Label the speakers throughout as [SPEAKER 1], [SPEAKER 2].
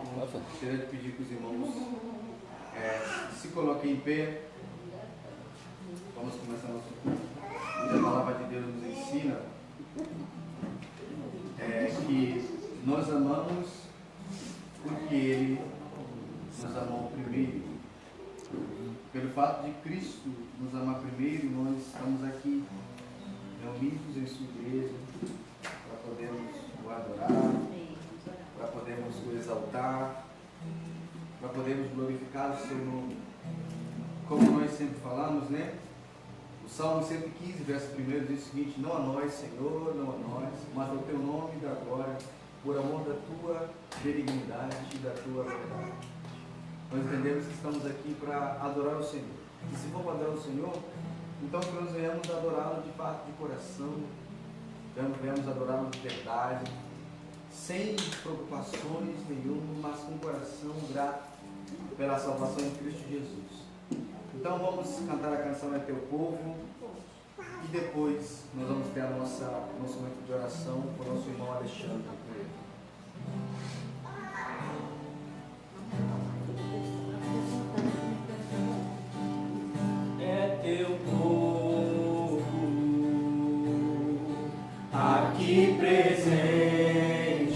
[SPEAKER 1] Gostaria de pedir que os irmãos se coloquem em pé. Vamos começar nosso culto. A palavra de Deus nos ensina que nós amamos porque Ele nos amou primeiro. Pelo fato de Cristo nos amar primeiro, nós estamos aqui reunidos em sua igreja para podermos o adorar, para podermos o exaltar, para podermos glorificar o seu nome. Como nós sempre falamos, né? O Salmo 115, verso 1 diz o seguinte: não a nós, Senhor, não a nós, mas ao teu nome da glória, por amor da tua benignidade e da tua verdade. Nós entendemos que estamos aqui para adorar o Senhor. E se for para adorar o Senhor, então que nós venhamos adorá-lo de fato, de coração, venhamos adorá-lo de verdade, sem preocupações nenhuma, mas com o coração grato pela salvação em Cristo Jesus. Então vamos cantar a canção É Teu Povo e depois nós vamos ter nosso momento de oração com o nosso irmão Alexandre.
[SPEAKER 2] É teu povo aqui presente,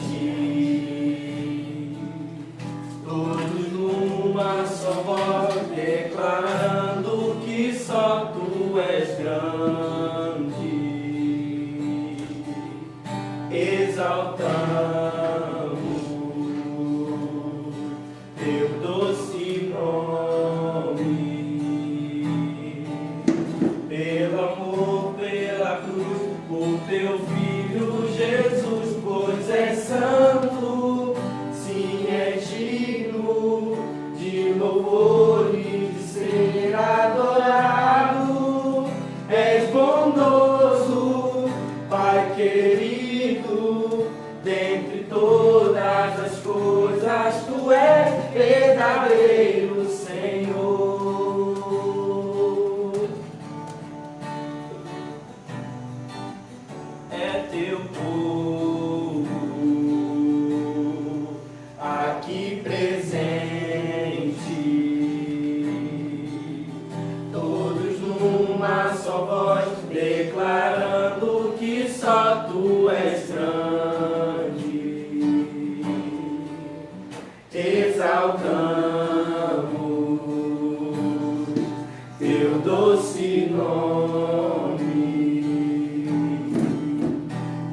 [SPEAKER 2] todos numa só voz declarando que só tu és grande, exaltando teu doce nome. Pelo amor, pela cruz, por teu Filho Jesus, pois é santo, sim, é digno de louvor e de ser adorado. És bondoso, Pai querido, dentre todas as coisas, tu és verdadeiro, Senhor. É teu povo aqui presente, todos numa só voz declarando que só tu és grande, exaltamos teu doce nome.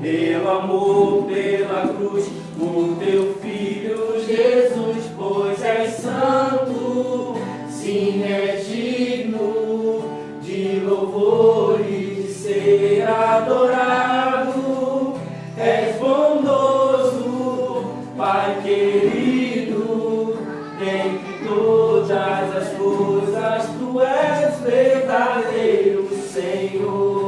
[SPEAKER 2] Pelo amor, pela cruz, por teu Filho Jesus, pois és santo, sim, é digno de louvor e de ser adorado. És bondoso, Pai querido, dentre todas as coisas, tu és verdadeiro, Senhor.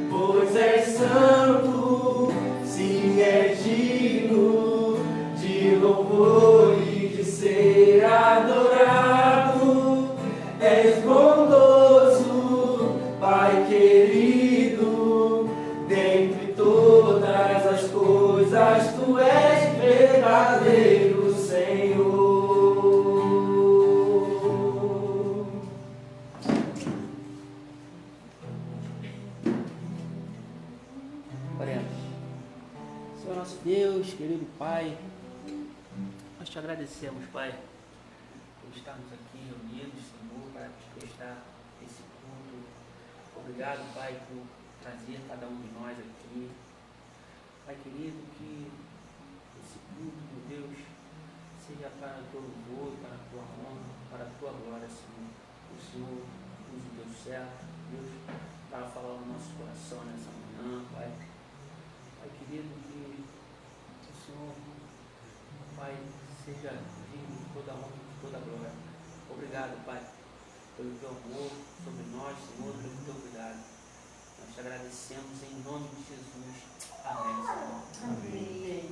[SPEAKER 2] Pois és santo, sim, é digno de louvor e de ser adorado. És bondoso, Pai querido, dentre todas as coisas, tu és verdadeiro, Senhor.
[SPEAKER 3] Oremos. Senhor nosso Deus, querido Pai, nós te agradecemos, Pai, por estarmos aqui reunidos, Senhor, para te prestar esse culto. Obrigado, Pai, por trazer cada um de nós aqui. Pai querido, que esse culto, meu Deus, seja para o teu louvor, para a tua honra, para a tua glória, Senhor. O Senhor use o Deus certo, Deus, para falar no nosso coração nessa manhã, Pai. Pai querido, que o Senhor, Pai, seja digno de toda a honra e de toda a glória. Obrigado, Pai, pelo teu amor sobre nós, Senhor, pelo teu cuidado. Nós te agradecemos em nome de Jesus. Amém, Senhor.
[SPEAKER 1] Amém.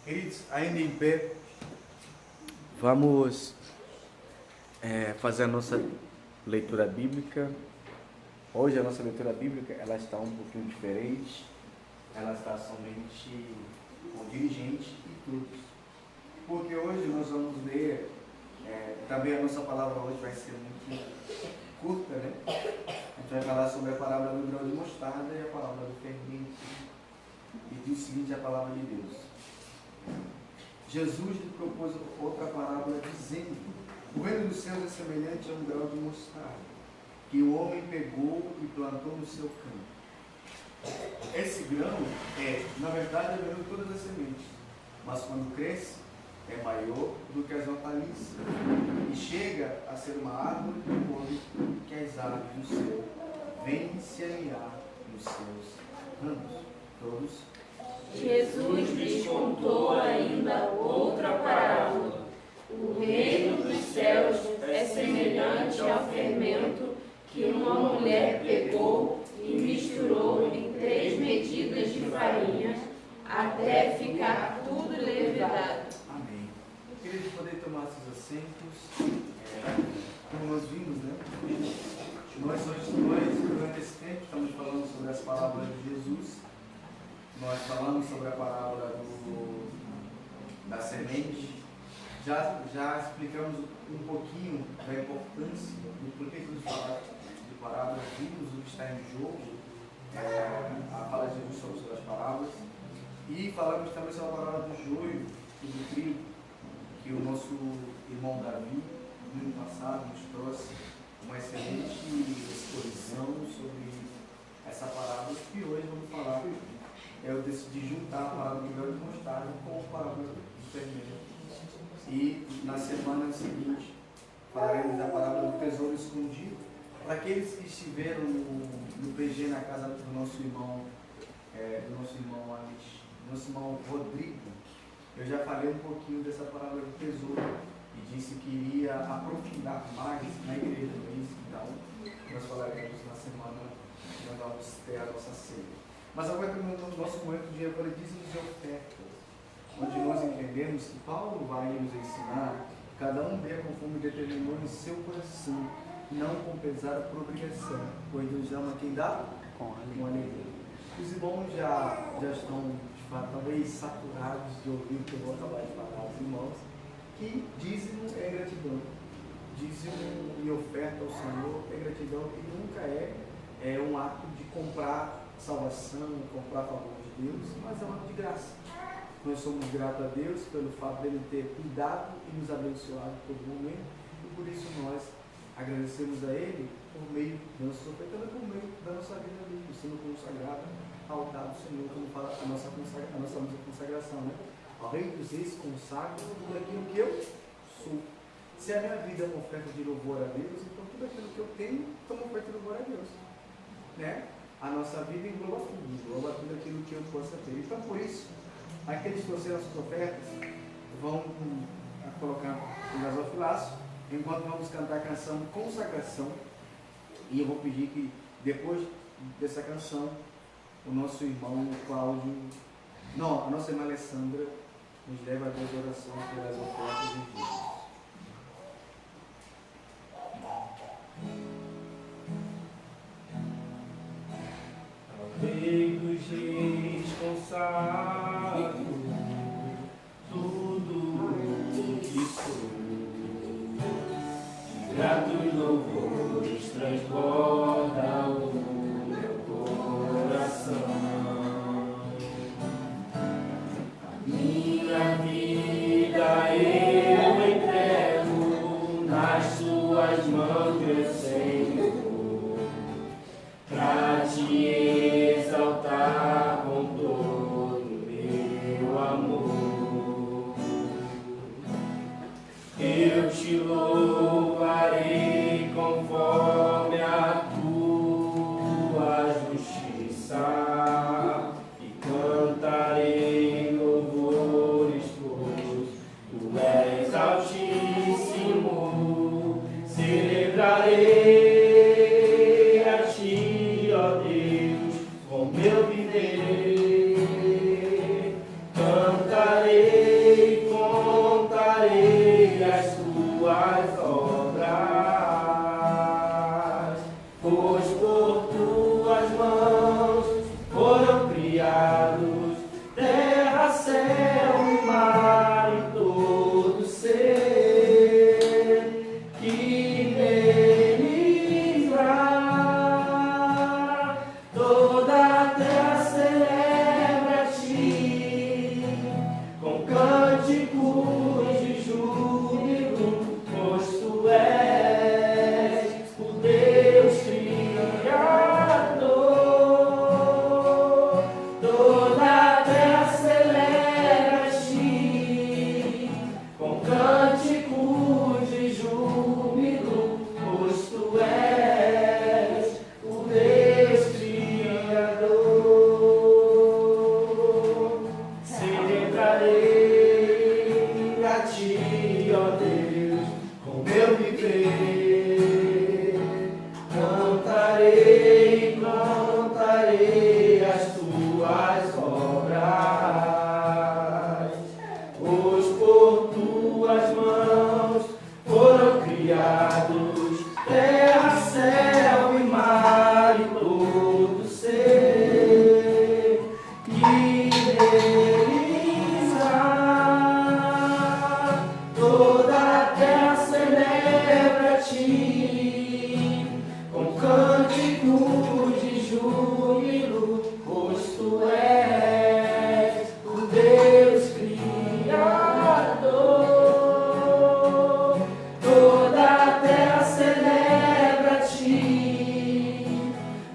[SPEAKER 1] Queridos, ainda em pé, vamos fazer a nossa leitura bíblica. Hoje a nossa leitura bíblica ela está um pouquinho diferente. Ela está somente com o dirigente e todos. Porque hoje nós vamos ler, também a nossa palavra hoje vai ser muito curta, né? A gente vai falar sobre a parábola do grão de mostarda e a parábola do fermento. E diz o seguinte, a palavra de Deus. Jesus lhe propôs outra parábola dizendo: o reino dos céus é semelhante a um grão de mostarda, que o homem pegou e plantou no seu campo. Esse grão na verdade, é melhor que todas as sementes, mas quando cresce, é maior do que as hortaliças e chega a ser uma árvore de modo que as aves do céu vêm se alinhar nos seus ramos. Todos.
[SPEAKER 4] Jesus lhes contou ainda outra parábola. O reino dos céus é semelhante ao fermento que uma mulher pegou e misturou em 3 medidas de farinha até ficar tudo levedado.
[SPEAKER 1] Amém. Queridos, poder tomar seus assentos. Como nós vimos, né? Nós, durante esse tempo, estamos falando sobre as parábolas de Jesus. Nós falamos sobre a parábola da semente. Já explicamos um pouquinho da importância do porquê que nos falar de parábolas, vimos o que está em jogo, a fala de Jesus sobre as parábolas. E falamos também sobre a parábola do joio e do trigo, que o nosso irmão Davi, no ano passado, nos trouxe uma excelente exposição sobre essa parábola, que hoje vamos falar. Eu decidi juntar a parábola do grão de mostarda com a parábola do fermento. E na semana seguinte falaremos da parábola do tesouro escondido. Para aqueles que estiveram no PG na casa do nosso irmão Rodrigo, eu já falei um pouquinho dessa parábola do tesouro e disse que iria aprofundar mais na igreja do Cristo. Então, nós falaremos na semana que nós vamos ter a nossa ceia. Mas agora no nosso momento de agora dízimos e ofertas, onde nós entendemos que Paulo vai nos ensinar, cada um dê conforme determinou em seu coração, não com pesar por obrigação, pois Deus ama quem dá com alegria. Os irmãos já estão, de fato, talvez saturados de ouvir o que eu vou acabar de falar aos irmãos, que dízimo é gratidão. Dízimo e oferta ao Senhor é gratidão, que nunca é um ato de comprar salvação, comprar a favor de Deus, mas é um ato de graça. Nós somos gratos a Deus pelo fato dele ter cuidado e nos abençoado por todo momento, e por isso nós agradecemos a Ele por meio da nossa oferta, por meio da nossa vida ali, sendo consagrada ao altar do Senhor, como fala a nossa consagração, né? Ao Rei dos Reis consagro tudo aquilo que eu sou. Se a minha vida é uma oferta de louvor a Deus, então tudo aquilo que eu tenho é uma oferta de louvor a Deus, né? A nossa vida engloba tudo aquilo que eu possa ter. Então, por isso, aqueles que trouxeram as suas ofertas vão colocar o gasofilaço, enquanto vamos cantar a canção de consagração. E eu vou pedir que, depois dessa canção, o nosso irmão Cláudio, a nossa irmã Alessandra, nos leva a Deus a oração pelas ofertas e dízimos.
[SPEAKER 2] Rei dos Reis consagro tudo o que sou, de gratos louvores transborda o meu coração. A minha vida eu entrego. toda a terra celebra a ti, com cânticos de júbilo, pois tu és o Deus Criador. Toda a terra celebra a ti,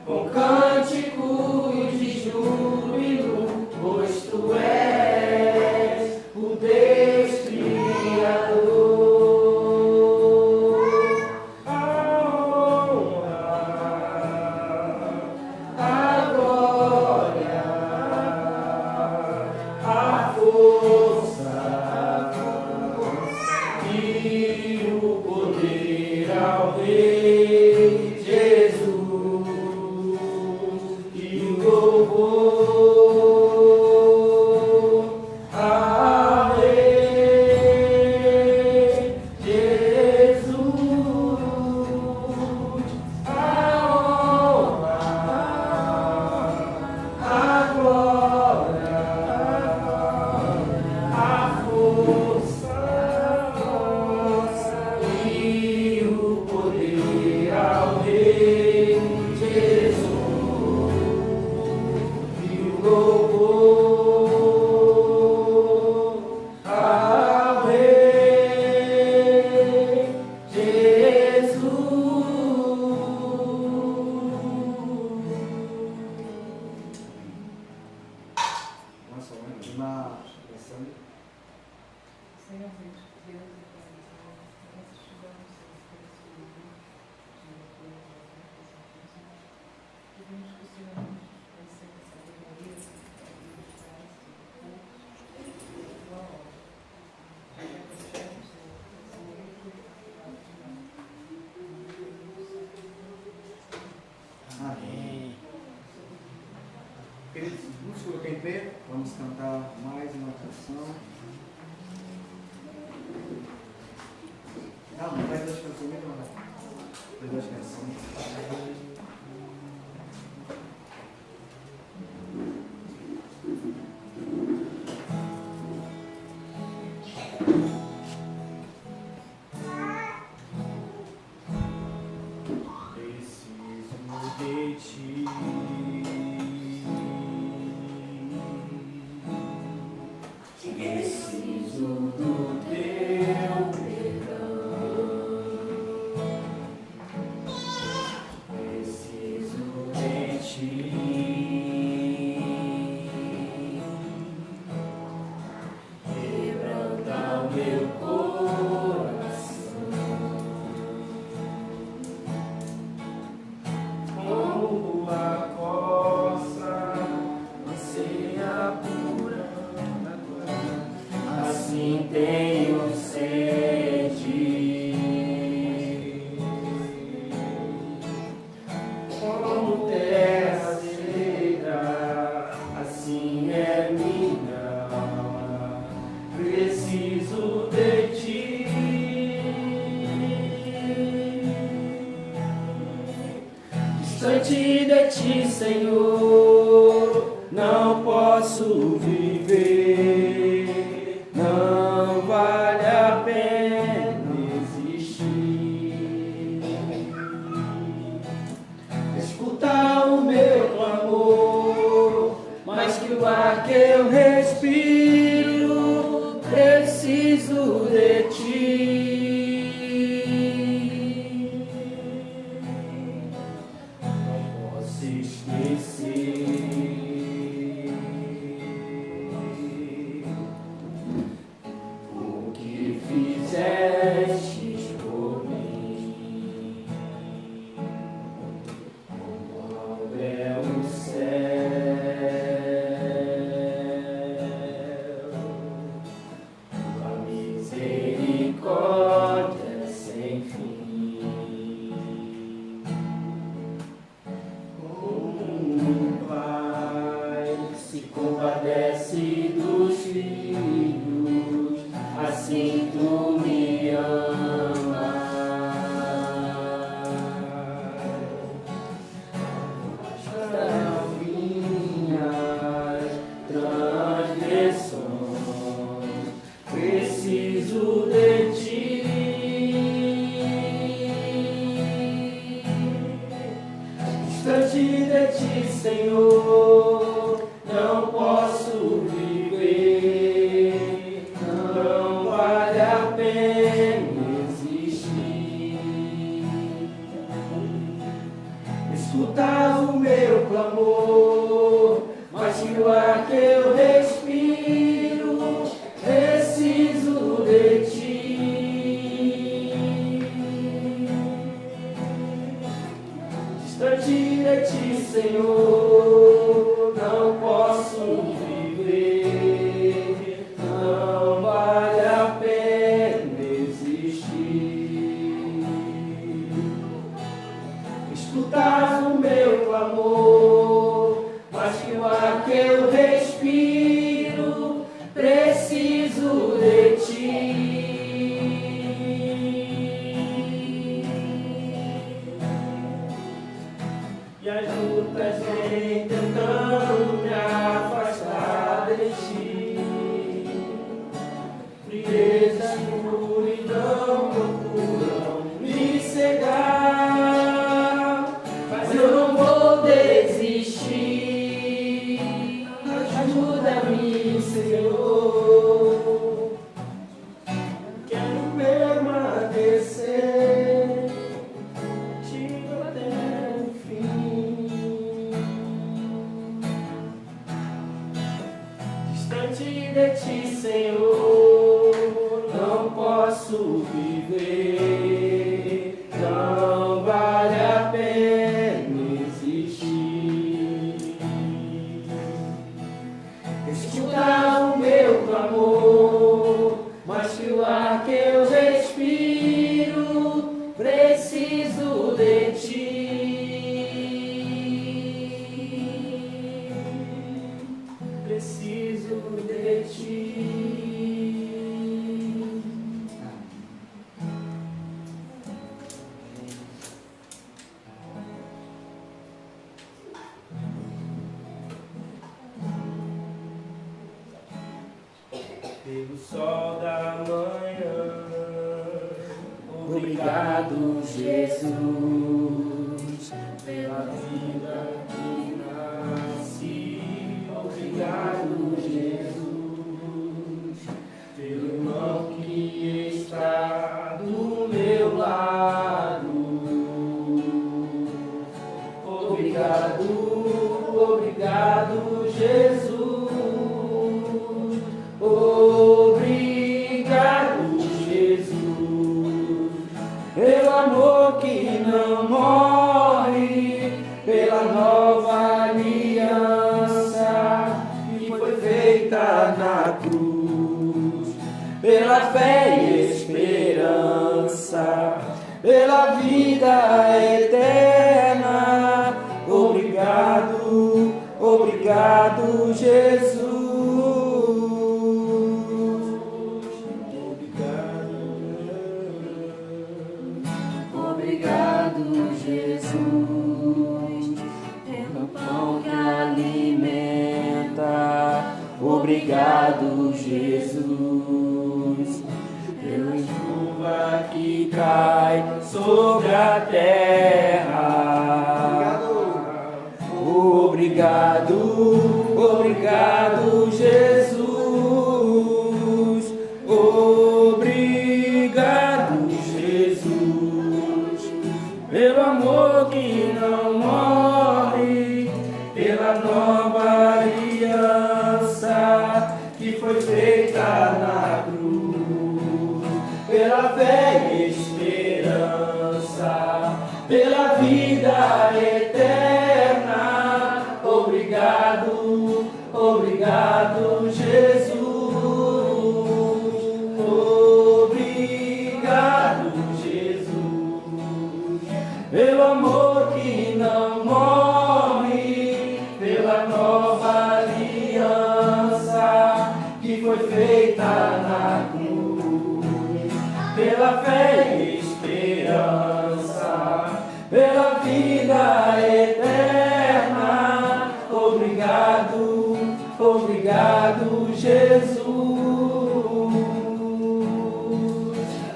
[SPEAKER 2] com cânticos de júbilo, pois tu és o Deus Criador. A honra, a glória, a força e o poder ao Rei Jesus e o louvor ao Rei Jesus, a honra, a glória, a força e o poder ao Rei Jesus e o louvor ao Rei Jesus.
[SPEAKER 1] Nossa, uma oração.
[SPEAKER 5] Senhor Deus e Pai, nós estudamos pedimos que o Senhor nos conceda sabedoria para administrar esse recurso,
[SPEAKER 1] Amém. Queridos, vamos colocar em pé, vamos cantar mais uma canção. Não vai duas canções, não. Vai duas canções.
[SPEAKER 2] Preciso de ti. Preciso do teu perdão. Preciso de ti. Quebranta o meu coração. Como a coça anseia por água, assim tenho sede. Como terra seca, assim é minha alma. Preciso de ti. Distante de ti, Senhor, não posso viver, não vale a pena existir. Escuta o meu clamor, mais que o ar que eu respiro, preciso de ti. Posso esquecer o que fizeste por mim. Qual é o céu, tua misericórdia sem fim. Um pai se compadece dos filhos, assim tu me amas. Vinhas transgressões, preciso de ti. Distante de ti, Senhor, não posso viver, não vale a pena existir. Escuta o meu clamor, mas que o ar que eu respiro, preciso de ti. Distante de ti, Senhor, não posso viver, não vale a pena existir. Escutas o meu clamor, mas que o ar que eu respiro, preciso de ti. E as lutas vêm tentando me afastar de ti. Frieza e escuridão procuram me cegar, mas eu não vou desistir. Ajuda-me, Senhor. Quero permanecer contigo até o fim. Distante de ti, Senhor, não posso viver, não vale a pena existir. Escuta o meu clamor, mas que o ar que eu respiro, preciso de ti. Preciso de ti. Pelo sol da manhã, obrigado, Jesus, pela vida que nasci. Obrigado, Jesus, pelo irmão que está do meu lado. Obrigado, obrigado, Jesus. Obrigado, Jesus, pelo amor que não morre, pela nova aliança que foi feita na cruz, pela fé e esperança, pela vida eterna. Obrigado, obrigado, Jesus.
[SPEAKER 4] Obrigado, Jesus, pelo pão que alimenta.
[SPEAKER 2] Obrigado, Jesus, pela chuva que cai sobre a terra. Obrigado, obrigado, Jesus. Obrigado, Jesus, pelo amor que não morre, pela nova aliança que foi feita na cruz, pela fé e esperança, pela vida eterna. Obrigado, obrigado, Jesus. Obrigado, Jesus, pelo amor que não morre, pela nova aliança que foi feita na cruz, pela fé e esperança, pela vida eterna. Obrigado, obrigado. Obrigado, Jesus.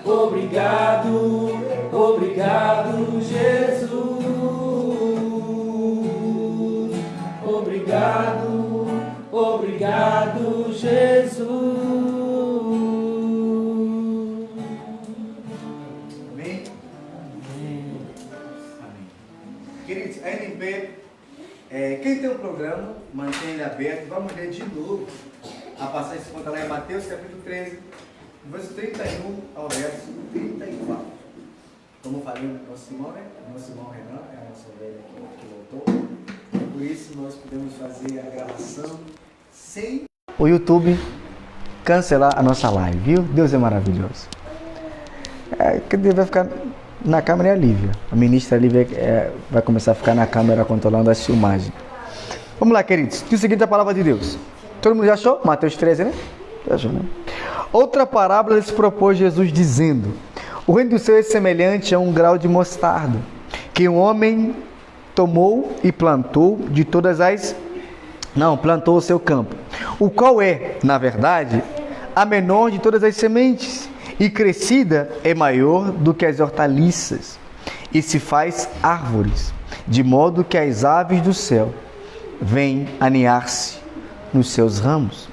[SPEAKER 2] Obrigado, obrigado, Jesus. Obrigado, obrigado, Jesus.
[SPEAKER 1] Amém? Amém. Queridos, ainda em pé, quem tem um programa, mantém ele aberto. Vamos ler de novo a passagem que se encontra lá em Mateus capítulo 13, verso 31 ao verso 34. Como eu falei, nosso irmão, né? Nosso irmão Renan, é a nossa velha que voltou. Por isso nós podemos fazer a gravação sem o YouTube cancelar a nossa live, viu? Deus é maravilhoso. Que vai ficar na câmera é a Lívia. A ministra Lívia vai começar a ficar na câmera controlando as filmagens. Vamos lá, queridos. Diz o seguinte a palavra de Deus. Todo mundo já achou? Mateus 13, né? Já achou, né? Outra parábola lhes propôs Jesus dizendo: o reino do céu é semelhante a um grão de mostarda, que um homem tomou e plantou plantou o seu campo, o qual é, na verdade, a menor de todas as sementes, e crescida é maior do que as hortaliças, e se faz árvores, de modo que as aves do céu vêm aninhar-se nos seus ramos.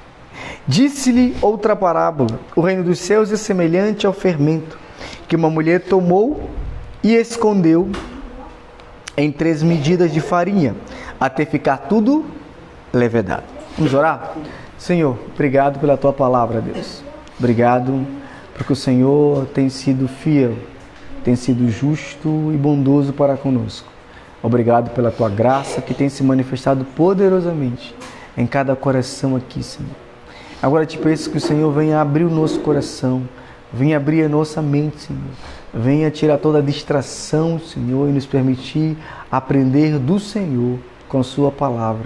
[SPEAKER 1] Disse-lhe outra parábola: o reino dos céus é semelhante ao fermento, que uma mulher tomou e escondeu em 3 medidas de farinha, até ficar tudo levedado. Vamos orar? Senhor, obrigado pela Tua palavra, Deus. Obrigado porque o Senhor tem sido fiel, tem sido justo e bondoso para conosco. Obrigado pela Tua graça que tem se manifestado poderosamente em cada coração aqui, Senhor. Agora te peço que o Senhor venha abrir o nosso coração, venha abrir a nossa mente, Senhor. Venha tirar toda a distração, Senhor, e nos permitir aprender do Senhor com Sua palavra.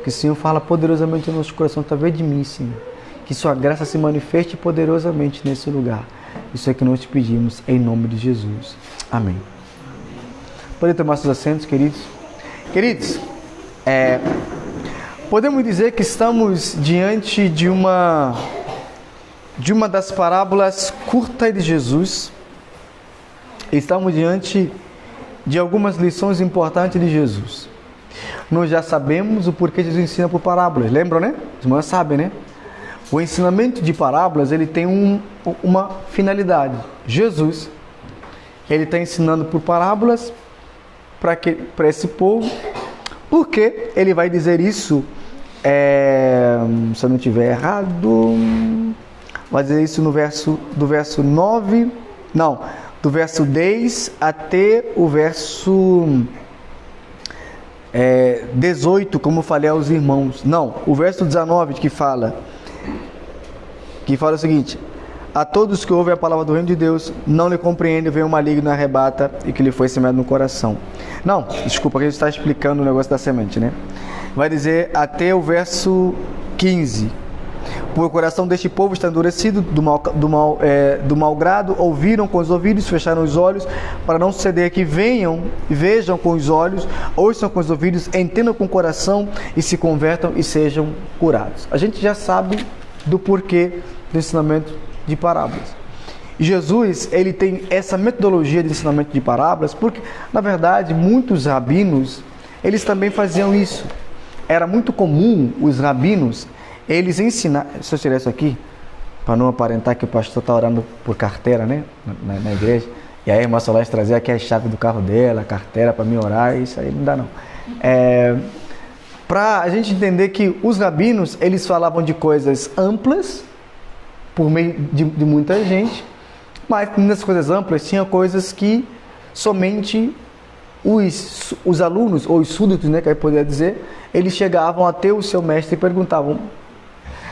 [SPEAKER 1] Que o Senhor fala poderosamente no nosso coração através de mim, Senhor. Que Sua graça se manifeste poderosamente nesse lugar. Isso é que nós te pedimos em nome de Jesus. Amém. Podem tomar seus assentos, queridos. Queridos, podemos dizer que estamos diante de uma das parábolas curtas de Jesus. Estamos diante de algumas lições importantes de Jesus. Nós já sabemos o porquê Jesus ensina por parábolas. Lembram, né? Os irmãos sabem, né? O ensinamento de parábolas, ele tem uma finalidade. Jesus, ele está ensinando por parábolas para esse povo. Porque ele vai dizer isso, se eu não estiver errado, vai dizer isso do verso 9, não, do verso 10 até o verso 18, como eu falei aos irmãos. Não, o verso 19 que fala o seguinte: a todos que ouvem a palavra do reino de Deus, não lhe compreendem, vem o maligno e arrebata, e que lhe foi semeado no coração. Não, desculpa, que a gente está explicando o negócio da semente, né? Vai dizer até o verso 15. Por o coração deste povo está endurecido, do mau grado, ouviram com os ouvidos, fecharam os olhos, para não suceder que venham e vejam com os olhos, ouçam com os ouvidos, entendam com o coração e se convertam e sejam curados. A gente já sabe do porquê do ensinamento de parábolas. E Jesus, ele tem essa metodologia de ensinamento de parábolas, porque, na verdade, muitos rabinos, eles também faziam isso. Era muito comum os rabinos, eles ensinarem... Se eu tirar isso aqui, para não aparentar que o pastor está orando por carteira, né, na igreja, e aí a irmã Solange trazer aqui a chave do carro dela, a carteira para mim orar, isso aí não dá não. Para a gente entender que os rabinos, eles falavam de coisas amplas, por meio de muita gente, mas nessas coisas amplas tinha coisas que somente os alunos, ou os súditos, né, que eu poderia dizer, eles chegavam até o seu mestre e perguntavam: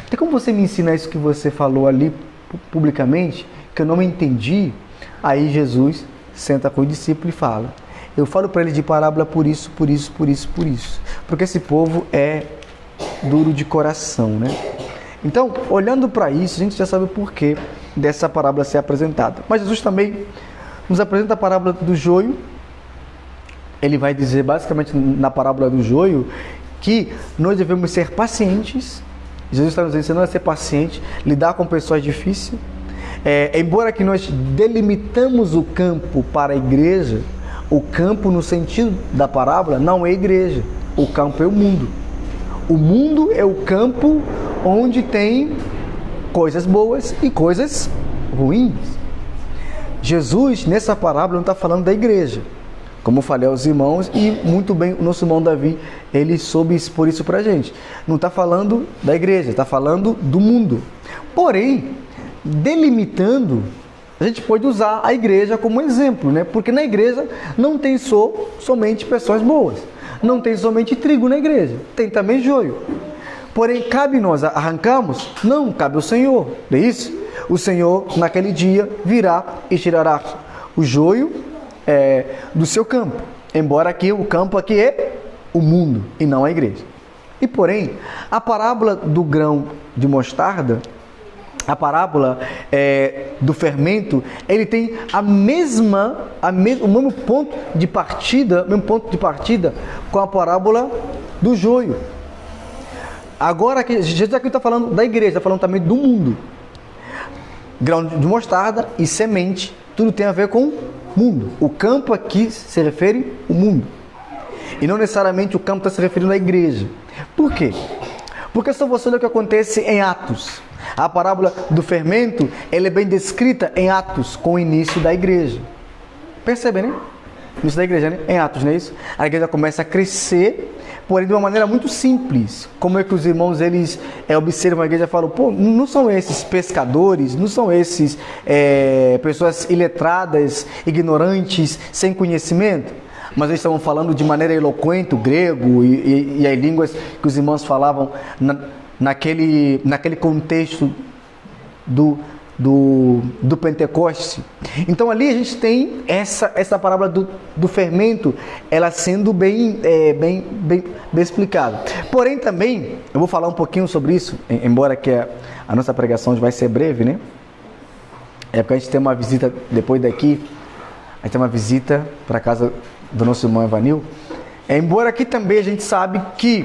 [SPEAKER 1] tem como você me ensinar isso que você falou ali publicamente, que eu não entendi? Aí Jesus senta com o discípulo e fala: eu falo para ele de parábola por isso. Porque esse povo é duro de coração, né? Então, olhando para isso, a gente já sabe o porquê dessa parábola ser apresentada. Mas Jesus também nos apresenta a parábola do joio. Ele vai dizer basicamente na parábola do joio que nós devemos ser pacientes Jesus está nos ensinando a ser paciente, lidar com pessoas difíceis. Embora que nós delimitamos o campo para a igreja, o campo no sentido da parábola não é a igreja, o campo é o mundo. O mundo é o campo onde tem coisas boas e coisas ruins. Jesus, nessa parábola, não está falando da igreja, como eu falei aos irmãos, e muito bem o nosso irmão Davi, ele soube expor isso para a gente. Não está falando da igreja, está falando do mundo. Porém, delimitando, a gente pode usar a igreja como exemplo, né? Porque na igreja não tem somente pessoas boas, não tem somente trigo na igreja, tem também joio. Porém, cabe nós arrancarmos? Não, cabe ao Senhor, não é isso? O Senhor, naquele dia, virá e tirará o joio do seu campo. Embora aqui o campo aqui é o mundo e não a igreja. E porém, a parábola do grão de mostarda, a parábola do fermento, ele tem o mesmo ponto de partida com a parábola do joio. Agora, Jesus aqui está falando da igreja, está falando também do mundo. Grão de mostarda e semente, tudo tem a ver com mundo. O campo aqui se refere ao mundo. E não necessariamente o campo está se referindo à igreja. Por quê? Porque só você olha o que acontece em Atos. A parábola do fermento, ela é bem descrita em Atos, com o início da igreja. Percebe, né? Início da igreja, né? Em Atos, não é isso? A igreja começa a crescer, porém de uma maneira muito simples. Como é que os irmãos, eles observam a igreja e falam, pô, não são esses pescadores, não são esses pessoas iletradas, ignorantes, sem conhecimento? Mas eles estavam falando de maneira eloquente o grego e as línguas que os irmãos falavam naquele contexto do Pentecostes. Então ali a gente tem essa parábola do fermento, ela sendo bem explicada. Porém também, eu vou falar um pouquinho sobre isso, embora que a nossa pregação vai ser breve, né? É porque a gente tem uma visita, depois daqui, a gente tem uma visita para a casa do nosso irmão Evanil. Embora aqui também a gente sabe que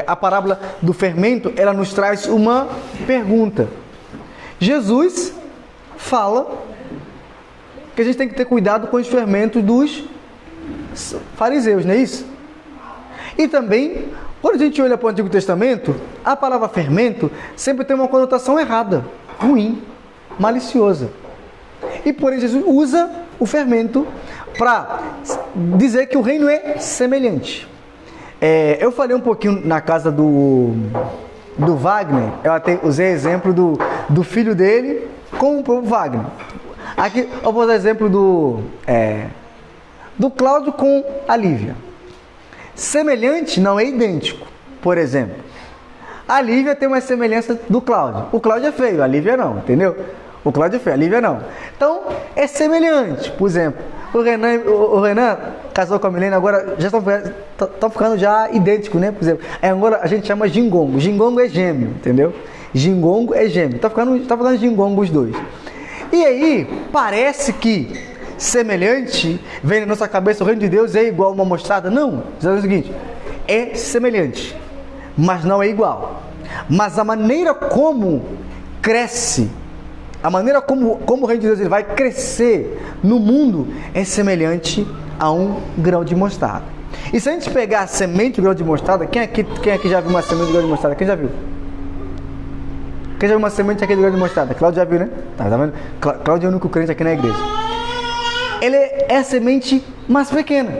[SPEAKER 1] a parábola do fermento, ela nos traz uma pergunta. Jesus fala que a gente tem que ter cuidado com os fermentos dos fariseus, não é isso? E também, quando a gente olha para o Antigo Testamento, a palavra fermento sempre tem uma conotação errada, ruim, maliciosa. E porém Jesus usa o fermento para dizer que o reino é semelhante. Eu falei um pouquinho na casa do Wagner, eu até usei exemplo do filho dele com o Wagner. Aqui eu vou dar exemplo do Cláudio com a Lívia. Semelhante não é idêntico. Por exemplo, a Lívia tem uma semelhança do Cláudio. O Cláudio é feio, a Lívia não, entendeu? O Cláudio é feio, a Lívia não. Então, é semelhante. Por exemplo, o Renan casou com a Milena, agora já estão ficando já idênticos, né? Por exemplo, agora a gente chama Gingongo. Gingongo é gêmeo, entendeu? Gingongo é gêmeo. Está ficando Gingongo os dois. E aí, parece que semelhante, vem na nossa cabeça, o reino de Deus é igual a uma mostarda. Não, é o seguinte, é semelhante, mas não é igual. Mas a maneira como cresce, a maneira como o reino de Deus ele vai crescer no mundo é semelhante a um grão de mostarda. E se a gente pegar a semente do grão de mostarda, quem aqui já viu uma semente do grão de mostarda? Quem já viu? Quem já viu uma semente aqui do grão de mostarda? Cláudio já viu, né? Tá vendo? Cláudio é o único crente aqui na igreja. Ele é a semente mais pequena.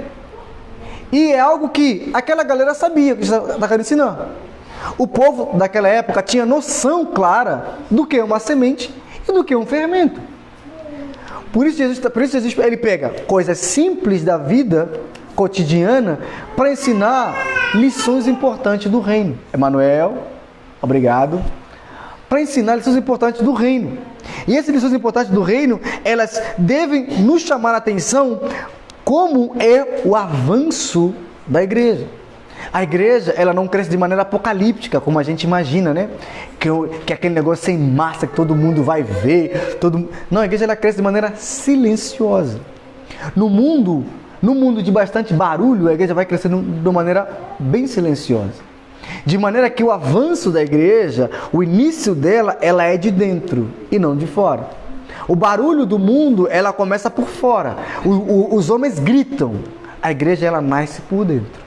[SPEAKER 1] E é algo que aquela galera sabia, que está querendo ensinar. O povo daquela época tinha noção clara do que é uma semente e do que é um fermento. Por isso Jesus ele pega coisas simples da vida cotidiana para ensinar lições importantes do reino. Emanuel, obrigado. Para ensinar lições importantes do reino. E essas lições importantes do reino, elas devem nos chamar a atenção como é o avanço da igreja. A igreja, ela não cresce de maneira apocalíptica, como a gente imagina, né? Que aquele negócio sem massa, que todo mundo vai ver. Não, a igreja ela cresce de maneira silenciosa. No mundo de bastante barulho, a igreja vai crescendo de uma maneira bem silenciosa. De maneira que o avanço da igreja, o início dela, ela é de dentro e não de fora. O barulho do mundo, ela começa por fora. Os homens gritam. A igreja, ela nasce por dentro.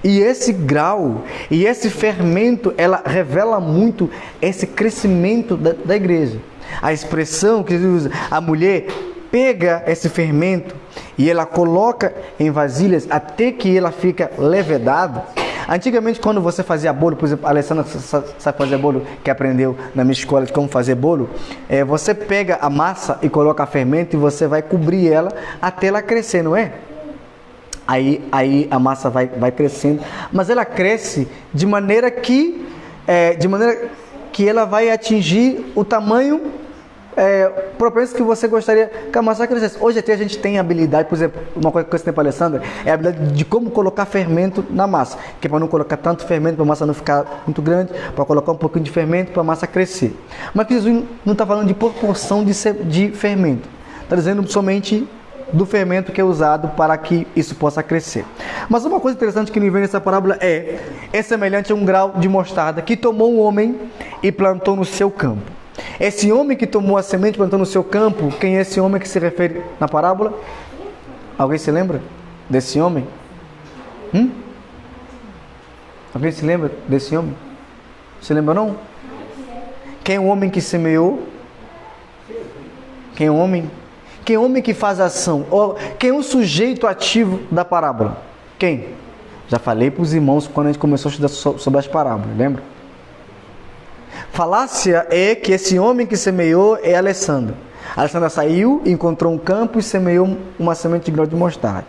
[SPEAKER 1] E esse grau, e esse fermento, ela revela muito esse crescimento da igreja. A expressão que Jesus usa, a mulher pega esse fermento e ela coloca em vasilhas até que ela fica levedada. Antigamente, quando você fazia bolo, por exemplo, a Alessandra sabe fazer bolo, que aprendeu na minha escola de como fazer bolo, você pega a massa e coloca fermento e você vai cobrir ela até ela crescer, não é? Aí a massa vai crescendo, mas ela cresce de maneira que ela vai atingir o tamanho propenso que você gostaria que a massa crescesse. Hoje até a gente tem habilidade, por exemplo, uma coisa que eu ensinei para a Alessandra é a habilidade de como colocar fermento na massa, que é para não colocar tanto fermento, para a massa não ficar muito grande, para colocar um pouquinho de fermento para a massa crescer. Mas Jesus não está falando de proporção de fermento, está dizendo somente do fermento que é usado para que isso possa crescer. Mas uma coisa interessante que me vem nessa parábola é semelhante a um grão de mostarda que tomou um homem e plantou no seu campo. Esse homem que tomou a semente e plantou no seu campo, quem é esse homem que se refere na parábola? Alguém se lembra desse homem? Alguém se lembra desse homem? Se lembra não? Quem é o homem que semeou? Quem é o homem? Quem é o homem que faz a ação? Quem é o sujeito ativo da parábola? Quem? Já falei para os irmãos quando a gente começou a estudar sobre as parábolas, lembra? Falácia é que esse homem que semeou é a Alessandra. A Alessandra saiu, encontrou um campo e semeou uma semente de grão de mostarda.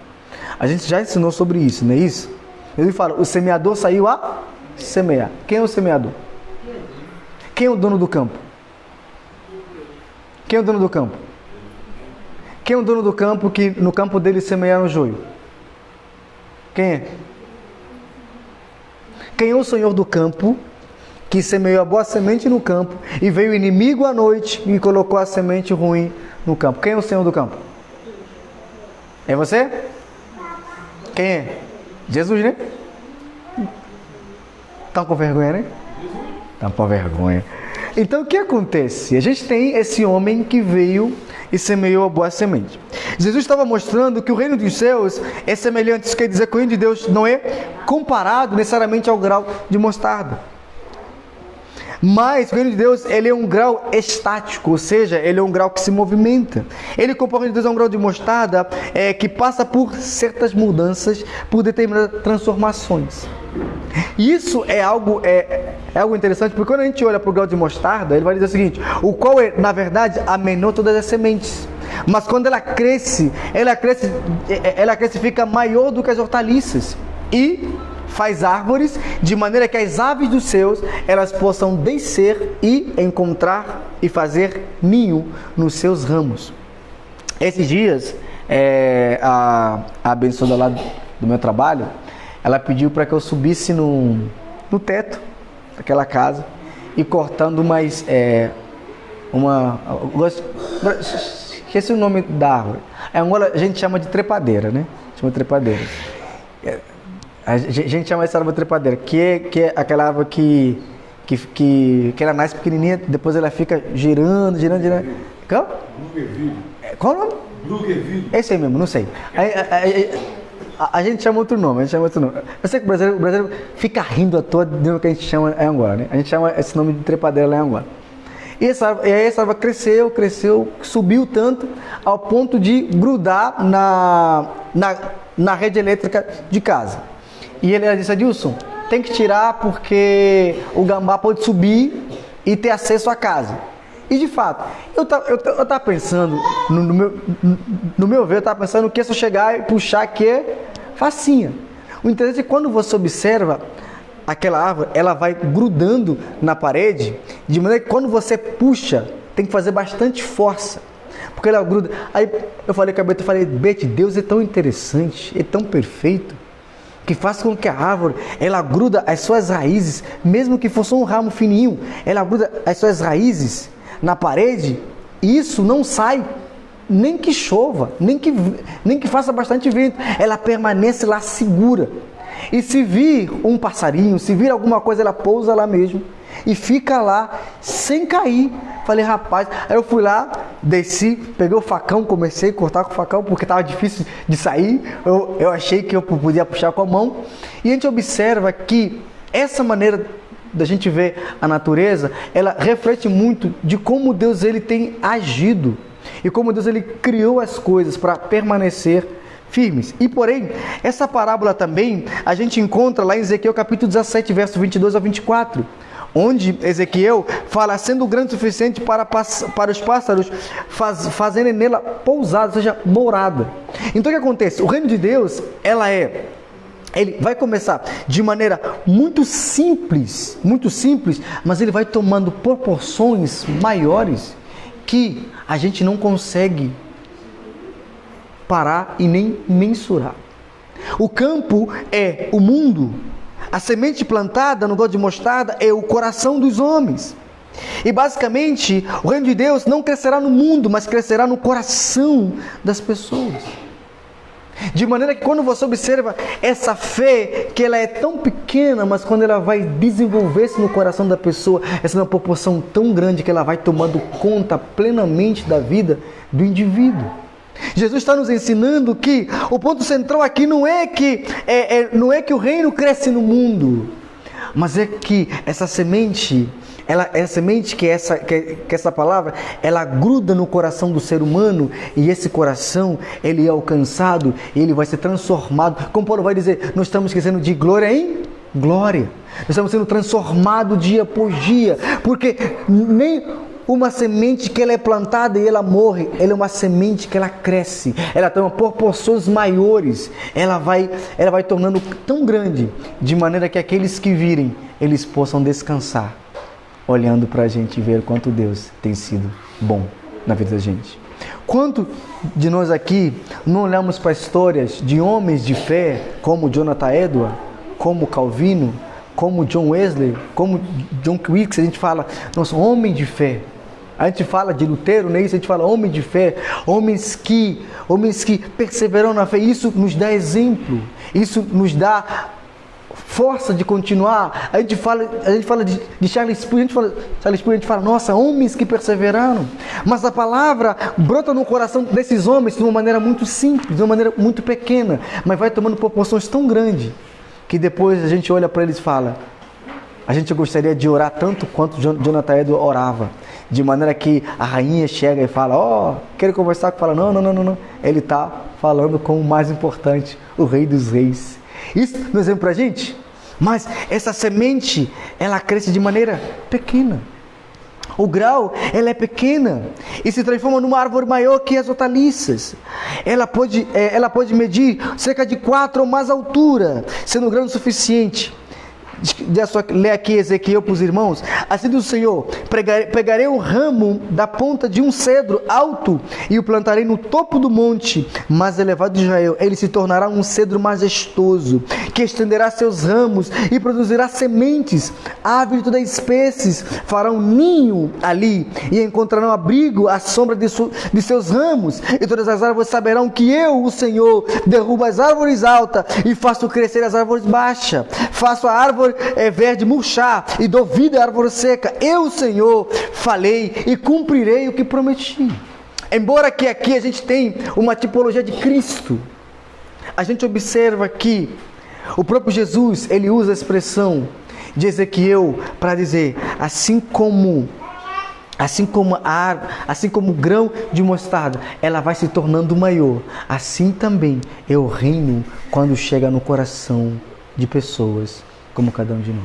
[SPEAKER 1] A gente já ensinou sobre isso, não é isso? Ele fala, o semeador saiu a semear. Quem é o semeador? Quem é o dono do campo? Quem é o dono do campo? Quem é o dono do campo que no campo dele semearam o joio? Quem é? Quem é o senhor do campo que semeou a boa semente no campo e veio o inimigo à noite e colocou a semente ruim no campo? Quem é o senhor do campo? É você? Quem é? Jesus, né? Estão com vergonha, né? Estão com vergonha. Então o que acontece? A gente tem esse homem que veio e semeou a boa semente. Jesus estava mostrando que o reino dos céus é semelhante, isso quer dizer que o reino de Deus não é comparado necessariamente ao grau de mostarda. Mas o reino de Deus, ele é um grau estático, ou seja, ele é um grau que se movimenta. Ele compara o reino de Deus a um grau de mostarda que passa por certas mudanças, por determinadas transformações. Isso é algo interessante, porque quando a gente olha para o grau de mostarda, ele vai dizer o seguinte, o qual é, na verdade, a menor de todas as sementes. Mas quando ela cresce e fica maior do que as hortaliças. E faz árvores, de maneira que as aves dos céus, elas possam descer e encontrar e fazer ninho nos seus ramos. Esses dias, a abençoada lá do meu trabalho, ela pediu para que eu subisse no teto daquela casa e cortando esqueci o nome da árvore. Agora a gente chama de trepadeira, né? Chama de trepadeira. A gente chama essa árvore de trepadeira, que é aquela árvore que ela nasce pequenininha, depois ela fica girando. Qual o nome? Esse aí mesmo, não sei. A gente chama outro nome, Eu sei que o brasileiro fica rindo à toa do que a gente chama em Angola, né? A gente chama esse nome de trepadeira lá em Angola. E aí essa árvore cresceu, subiu tanto ao ponto de grudar na rede elétrica de casa. E ele disse, Adilson, tem que tirar porque o gambá pode subir e ter acesso à casa. E de fato, eu estava pensando, no meu ver, eu estava pensando que é só chegar e puxar que é facinha. O interessante é que quando você observa aquela árvore, ela vai grudando na parede, de maneira que quando você puxa, tem que fazer bastante força. Porque ela gruda. Aí eu falei com a Beth, Beth, Deus é tão interessante, é tão perfeito, que faz com que a árvore, ela gruda as suas raízes, mesmo que fosse um ramo fininho, ela gruda as suas raízes na parede, e isso não sai, nem que chova, nem que faça bastante vento, ela permanece lá segura.
[SPEAKER 6] E se vir um passarinho, se vir alguma coisa, ela pousa lá mesmo e fica lá sem cair. Falei, rapaz, aí eu fui lá, desci, peguei o facão, comecei a cortar com o facão porque estava difícil de sair. Eu achei que eu podia puxar com a mão. E a gente observa que essa maneira da gente ver a natureza, ela reflete muito de como Deus ele tem agido e como Deus ele criou as coisas para permanecer firmes. E porém, essa parábola também a gente encontra lá em Ezequiel capítulo 17, verso 22 a 24, onde Ezequiel fala, sendo grande o suficiente para os pássaros fazerem nela pousada, ou seja, morada. Então o que acontece? O reino de Deus, ele vai começar de maneira muito simples, mas ele vai tomando proporções maiores que a gente não consegue parar e nem mensurar. O campo é o mundo, a semente plantada no gosto de mostarda é o coração dos homens. E basicamente, o reino de Deus não crescerá no mundo, mas crescerá no coração das pessoas. De maneira que quando você observa essa fé, que ela é tão pequena, mas quando ela vai desenvolver-se no coração da pessoa, essa é uma proporção tão grande que ela vai tomando conta plenamente da vida do indivíduo. Jesus está nos ensinando que o ponto central aqui não é que o reino cresce no mundo, mas é que essa semente, essa palavra, ela gruda no coração do ser humano, e esse coração, ele é alcançado, e ele vai ser transformado. Como Paulo vai dizer, nós estamos crescendo de glória em glória. Nós estamos sendo transformados dia por dia, porque nem uma semente que ela é plantada e ela morre, ela é uma semente que ela cresce, ela toma proporções maiores, ela vai tornando tão grande, de maneira que aqueles que virem, eles possam descansar, olhando para a gente e ver o quanto Deus tem sido bom na vida da gente. Quanto de nós aqui não olhamos para histórias de homens de fé, como Jonathan Edwards, como Calvino, como John Wesley, como John Wilkes, a gente fala, nossa, homem de fé. A gente fala de Lutero, né? Isso a gente fala homem de fé, homens que perseveraram na fé. Isso nos dá exemplo, isso nos dá força de continuar. A gente fala de Charles Spurgeon, a gente fala, nossa, homens que perseveraram. Mas a palavra brota no coração desses homens de uma maneira muito simples, de uma maneira muito pequena, mas vai tomando proporções tão grandes, que depois a gente olha para eles e fala, a gente gostaria de orar tanto quanto Jonathan Edwards orava. De maneira que a rainha chega e fala, quero conversar, fala, não. Ele está falando com o mais importante, o Rei dos Reis. Isso não é exemplo para a gente? Mas essa semente, ela cresce de maneira pequena. O grau, ela é pequena e se transforma numa árvore maior que as hortaliças. Ela pode medir cerca de 4 ou mais altura, sendo grande o suficiente. Lê aqui Ezequiel para os irmãos. Assim diz o Senhor, pegarei um ramo da ponta de um cedro alto e o plantarei no topo do monte mais elevado de Israel. Ele se tornará um cedro majestoso, que estenderá seus ramos e produzirá sementes. Aves de todas as espécies farão ninho ali e encontrarão abrigo à sombra de seus ramos. E todas as árvores saberão que eu, o Senhor, derrubo as árvores altas e faço crescer as árvores baixas. Faço a árvore verde murchar e dou vida à árvore seca. Eu, Senhor, falei e cumprirei o que prometi. Embora que aqui a gente tem uma tipologia de Cristo, a gente observa que o próprio Jesus, ele usa a expressão de Ezequiel para dizer, assim como o grão de mostarda, ela vai se tornando maior, assim também é o reino quando chega no coração de pessoas como cada um de nós.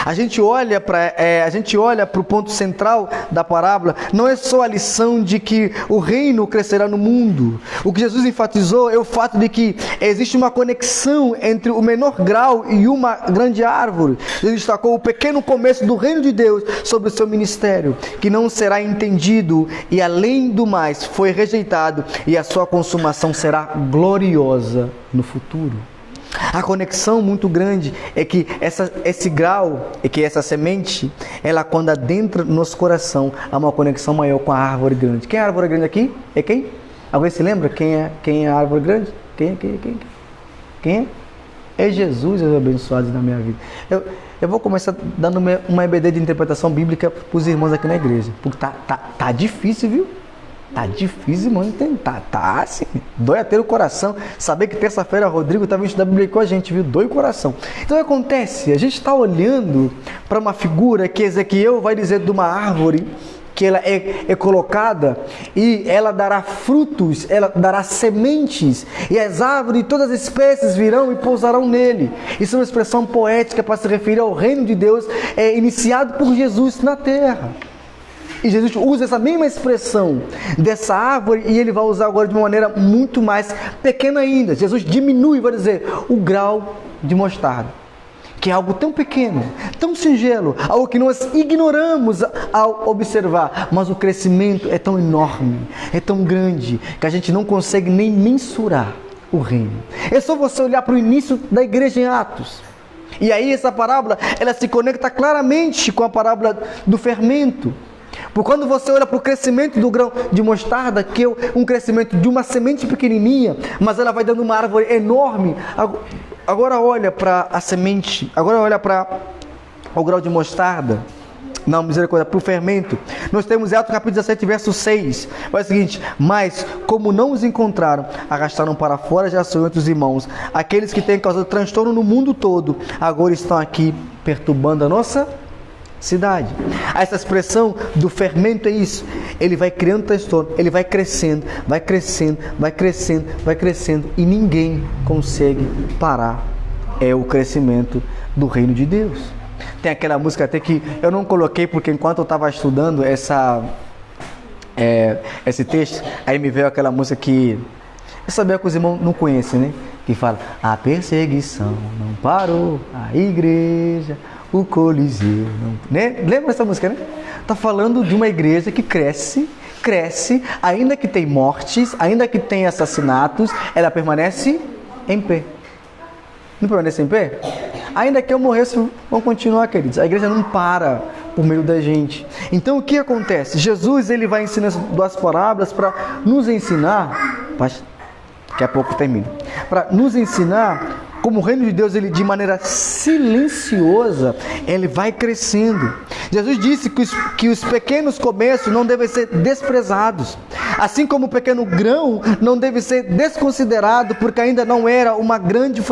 [SPEAKER 6] A gente olha para o ponto central da parábola, não é só a lição de que o reino crescerá no mundo. O que Jesus enfatizou é o fato de que existe uma conexão entre o menor grau e uma grande árvore. Ele destacou o pequeno começo do reino de Deus sobre o seu ministério, que não será entendido e, além do mais, foi rejeitado, e a sua consumação será gloriosa no futuro. A conexão muito grande é que esse grau, é que essa semente, ela quando adentra no nosso coração, há uma conexão maior com a árvore grande. Quem é a árvore grande aqui? É quem? Alguém se lembra quem é a árvore grande? Quem é? É Jesus os abençoados na minha vida. Eu vou começar dando uma EBD de interpretação bíblica para os irmãos aqui na igreja. Porque tá difícil, viu? Tá difícil, irmão, tentar. Tá assim, dói até o coração. Saber que terça-feira o Rodrigo estava estudando a Bíblia com a gente, viu? Dói o coração. Então o que acontece? A gente está olhando para uma figura que Ezequiel vai dizer de uma árvore que ela é colocada e ela dará frutos, ela dará sementes, e as árvores de todas as espécies virão e pousarão nele. Isso é uma expressão poética para se referir ao reino de Deus iniciado por Jesus na terra. E Jesus usa essa mesma expressão dessa árvore e ele vai usar agora de uma maneira muito mais pequena ainda. Jesus diminui, vai dizer, o grau de mostarda, que é algo tão pequeno, tão singelo, algo que nós ignoramos ao observar, mas o crescimento é tão enorme, é tão grande, que a gente não consegue nem mensurar o reino. É só você olhar para o início da igreja em Atos. E aí essa parábola, ela se conecta claramente com a parábola do fermento. Porque quando você olha para o crescimento do grão de mostarda, que é um crescimento de uma semente pequenininha, mas ela vai dando uma árvore enorme. Agora olha para a semente, agora olha para o grão de mostarda. Não, misericórdia, para o fermento. Nós temos Atos capítulo 17, verso 6. Vai o seguinte: mas como não os encontraram, arrastaram para fora já são entre os irmãos. Aqueles que têm causado transtorno no mundo todo, agora estão aqui perturbando a nossa cidade. Essa expressão do fermento é isso. Ele vai criando transtorno, ele vai crescendo, vai crescendo, vai crescendo, vai crescendo, e ninguém consegue parar. É o crescimento do reino de Deus. Tem aquela música até que eu não coloquei porque enquanto eu estava estudando esse texto, aí me veio aquela música que eu sabia que os irmãos não conhecem, né? Que fala: a perseguição não parou, a igreja, o Coliseu não... Né? Lembra dessa música, né? Tá falando de uma igreja que cresce, ainda que tem mortes, ainda que tem assassinatos, ela permanece em pé. Não permanece em pé? Ainda que eu morresse, vamos continuar, queridos. A igreja não para por meio da gente. Então o que acontece? Jesus, ele vai ensinar essas duas parábolas para nos ensinar, daqui a pouco termino, para nos ensinar como o reino de Deus, ele de maneira silenciosa, ele vai crescendo. Jesus disse que os pequenos começos não devem ser desprezados. Assim como o pequeno grão não deve ser desconsiderado, porque ainda não era uma grande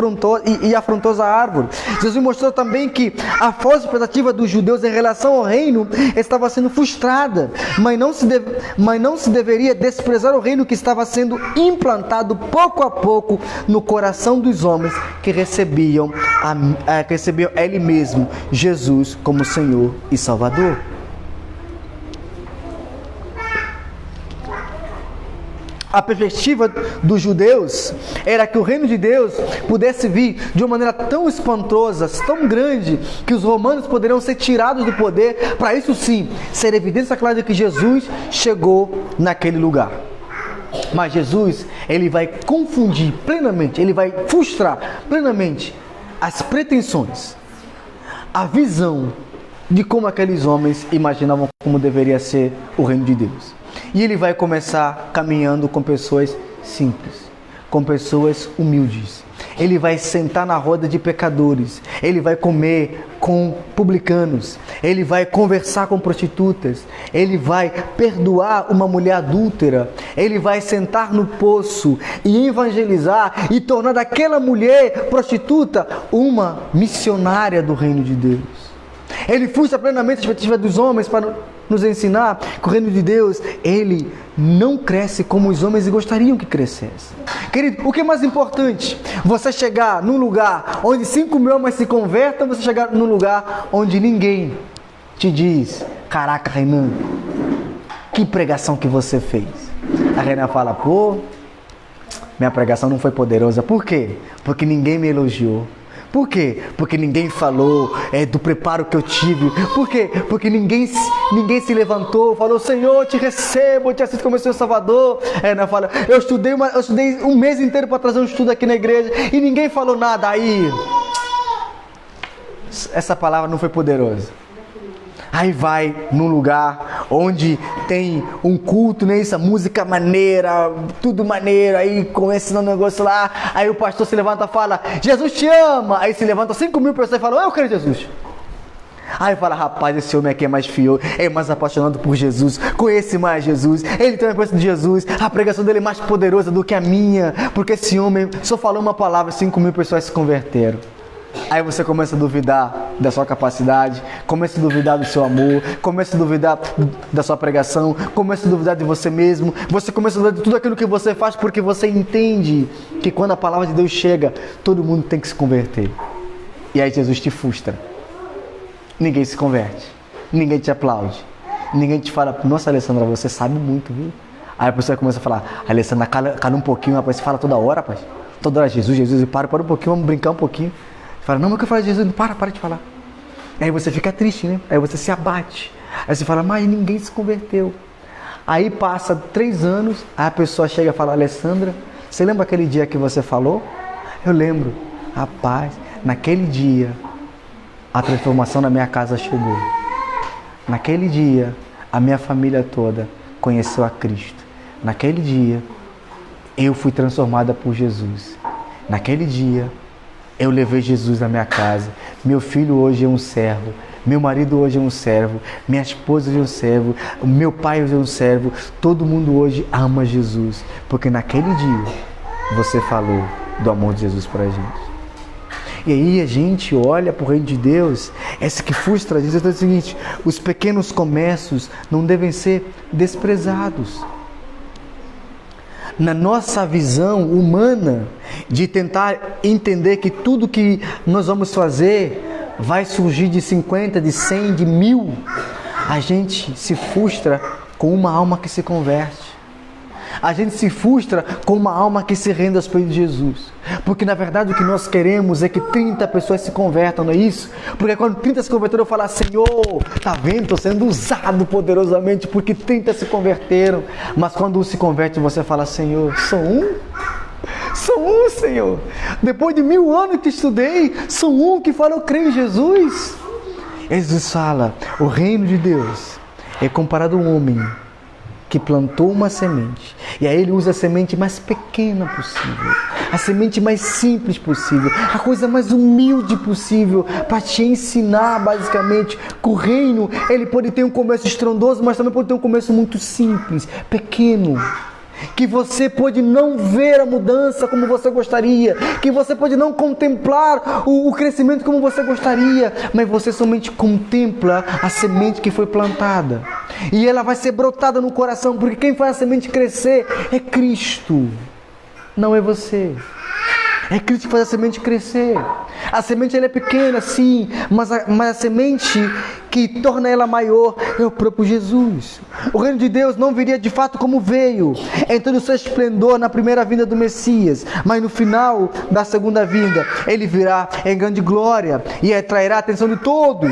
[SPEAKER 6] e afrontosa árvore. Jesus mostrou também que a falsa expectativa dos judeus em relação ao reino estava sendo frustrada, mas não se deveria desprezar o reino que estava sendo implantado pouco a pouco no coração dos homens que recebiam Ele mesmo, Jesus, como Senhor e Salvador. A perspectiva dos judeus era que o reino de Deus pudesse vir de uma maneira tão espantosa, tão grande, que os romanos poderiam ser tirados do poder, para isso sim, ser evidência clara de que Jesus chegou naquele lugar. Mas Jesus, ele vai confundir plenamente, ele vai frustrar plenamente as pretensões, a visão de como aqueles homens imaginavam como deveria ser o reino de Deus. E ele vai começar caminhando com pessoas simples, com pessoas humildes. Ele vai sentar na roda de pecadores, ele vai comer com publicanos, ele vai conversar com prostitutas, ele vai perdoar uma mulher adúltera, ele vai sentar no poço e evangelizar e tornar daquela mulher prostituta uma missionária do reino de Deus. Ele frustra plenamente a expectativa dos homens para nos ensinar que o reino de Deus, ele não cresce como os homens gostariam que crescesse. Querido, o que é mais importante? Você chegar num lugar onde 5.000 homens se convertam, você chegar num lugar onde ninguém te diz: caraca, Renan, que pregação que você fez. A Renan fala: pô, minha pregação não foi poderosa. Por quê? Porque ninguém me elogiou. Por quê? Porque ninguém falou do preparo que eu tive. Por quê? Porque ninguém se levantou, falou: Senhor, eu te recebo, eu te aceito como Senhor Salvador. Não fala: eu estudei um mês inteiro para trazer um estudo aqui na igreja e ninguém falou nada. Aí, essa palavra não foi poderosa. Aí vai num lugar onde tem um culto, né? Isso, a música maneira, tudo maneiro, aí começa um negócio lá, aí o pastor se levanta e fala, Jesus te ama, aí se levanta 5.000 pessoas e falam, eu quero Jesus. Aí fala, rapaz, esse homem aqui é mais fiel, é mais apaixonado por Jesus, conhece mais Jesus, ele tem a presença de Jesus, a pregação dele é mais poderosa do que a minha, porque esse homem só falou uma palavra, 5.000 pessoas se converteram. Aí você começa a duvidar da sua capacidade, começa a duvidar do seu amor, começa a duvidar da sua pregação, começa a duvidar de você mesmo, você começa a duvidar de tudo aquilo que você faz, porque você entende que quando a palavra de Deus chega, todo mundo tem que se converter. E aí Jesus te frustra. Ninguém se converte, ninguém te aplaude, ninguém te fala, nossa, Alessandra, você sabe muito, viu? Aí a pessoa começa a falar, Alessandra, cala um pouquinho, rapaz, você fala toda hora, rapaz. Toda hora, Jesus, e para um pouquinho, vamos brincar um pouquinho. Fala, não, mas que eu falo de Jesus, para de falar. Aí você fica triste, né? Aí você se abate. Aí você fala, mas ninguém se converteu. Aí passa 3 anos, aí a pessoa chega e fala, Alessandra, você lembra aquele dia que você falou? Eu lembro. Rapaz, naquele dia, a transformação na minha casa chegou. Naquele dia, a minha família toda conheceu a Cristo. Naquele dia, eu fui transformada por Jesus. Naquele dia, eu levei Jesus na minha casa. Meu filho hoje é um servo. Meu marido hoje é um servo. Minha esposa hoje é um servo. O meu pai hoje é um servo. Todo mundo hoje ama Jesus. Porque naquele dia, você falou do amor de Jesus para a gente. E aí a gente olha para o reino de Deus, essa que frustra a gente, é o seguinte, os pequenos comércios não devem ser desprezados. Na nossa visão humana, de tentar entender que tudo que nós vamos fazer vai surgir de 50, de 100, de 1000, a gente se frustra com uma alma que se converte. A gente se frustra com uma alma que se rende aos pés de Jesus. Porque na verdade o que nós queremos é que 30 pessoas se convertam, não é isso? Porque quando 30 se converteram, eu falo, Senhor, tá vendo? Estou sendo usado poderosamente porque 30 se converteram. Mas quando um se converte, você fala, Senhor, sou um? Sou um, Senhor. Depois de 1000 anos que estudei, sou um que fala, eu creio em Jesus. Jesus fala, o reino de Deus é comparado a um homem que plantou uma semente, e aí ele usa a semente mais pequena possível, a semente mais simples possível, a coisa mais humilde possível, para te ensinar basicamente que o reino, ele pode ter um começo estrondoso, mas também pode ter um começo muito simples, pequeno, que você pode não ver a mudança como você gostaria, que você pode não contemplar o crescimento como você gostaria, mas você somente contempla a semente que foi plantada, e ela vai ser brotada no coração, porque quem faz a semente crescer é Cristo, não é você. É Cristo que faz a semente crescer. A semente ela é pequena, sim, mas a semente que torna ela maior é o próprio Jesus. O reino de Deus não viria de fato como veio, em todo o seu esplendor na primeira vinda do Messias, mas no final da segunda vinda, ele virá em grande glória e atrairá a atenção de todos.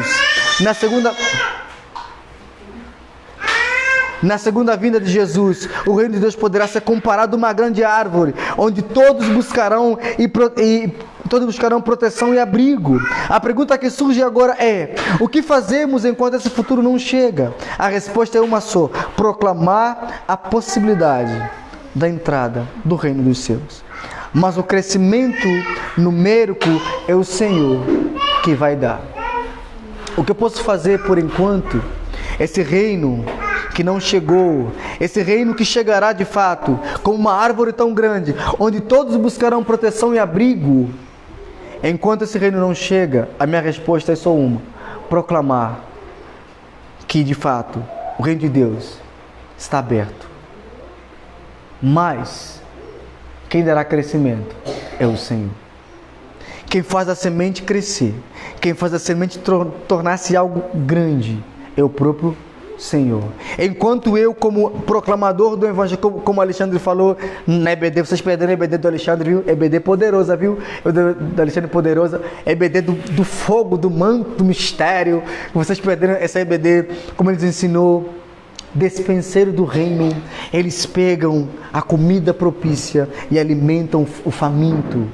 [SPEAKER 6] Na segunda vinda de Jesus, o reino de Deus poderá ser comparado a uma grande árvore, onde todos buscarão proteção e abrigo. A pergunta que surge agora é: o que fazemos enquanto esse futuro não chega? A resposta é uma só: proclamar a possibilidade da entrada do reino dos céus. Mas o crescimento numérico é o Senhor que vai dar. O que eu posso fazer por enquanto, esse reino que não chegou, esse reino que chegará de fato, como uma árvore tão grande, onde todos buscarão proteção e abrigo, enquanto esse reino não chega, a minha resposta é só uma: proclamar que de fato o reino de Deus está aberto. Mas quem dará crescimento é o Senhor. Quem faz a semente crescer, quem faz a semente tornar-se algo grande, é o próprio Senhor. Enquanto eu, como proclamador do Evangelho, como o Alexandre falou na EBD, vocês perderam a EBD do Alexandre, viu? EBD poderosa, viu? Do Alexandre poderosa, EBD do fogo, do manto, do mistério. Vocês perderam essa EBD, como ele nos ensinou, despenseiro do reino. Eles pegam a comida propícia e alimentam o faminto.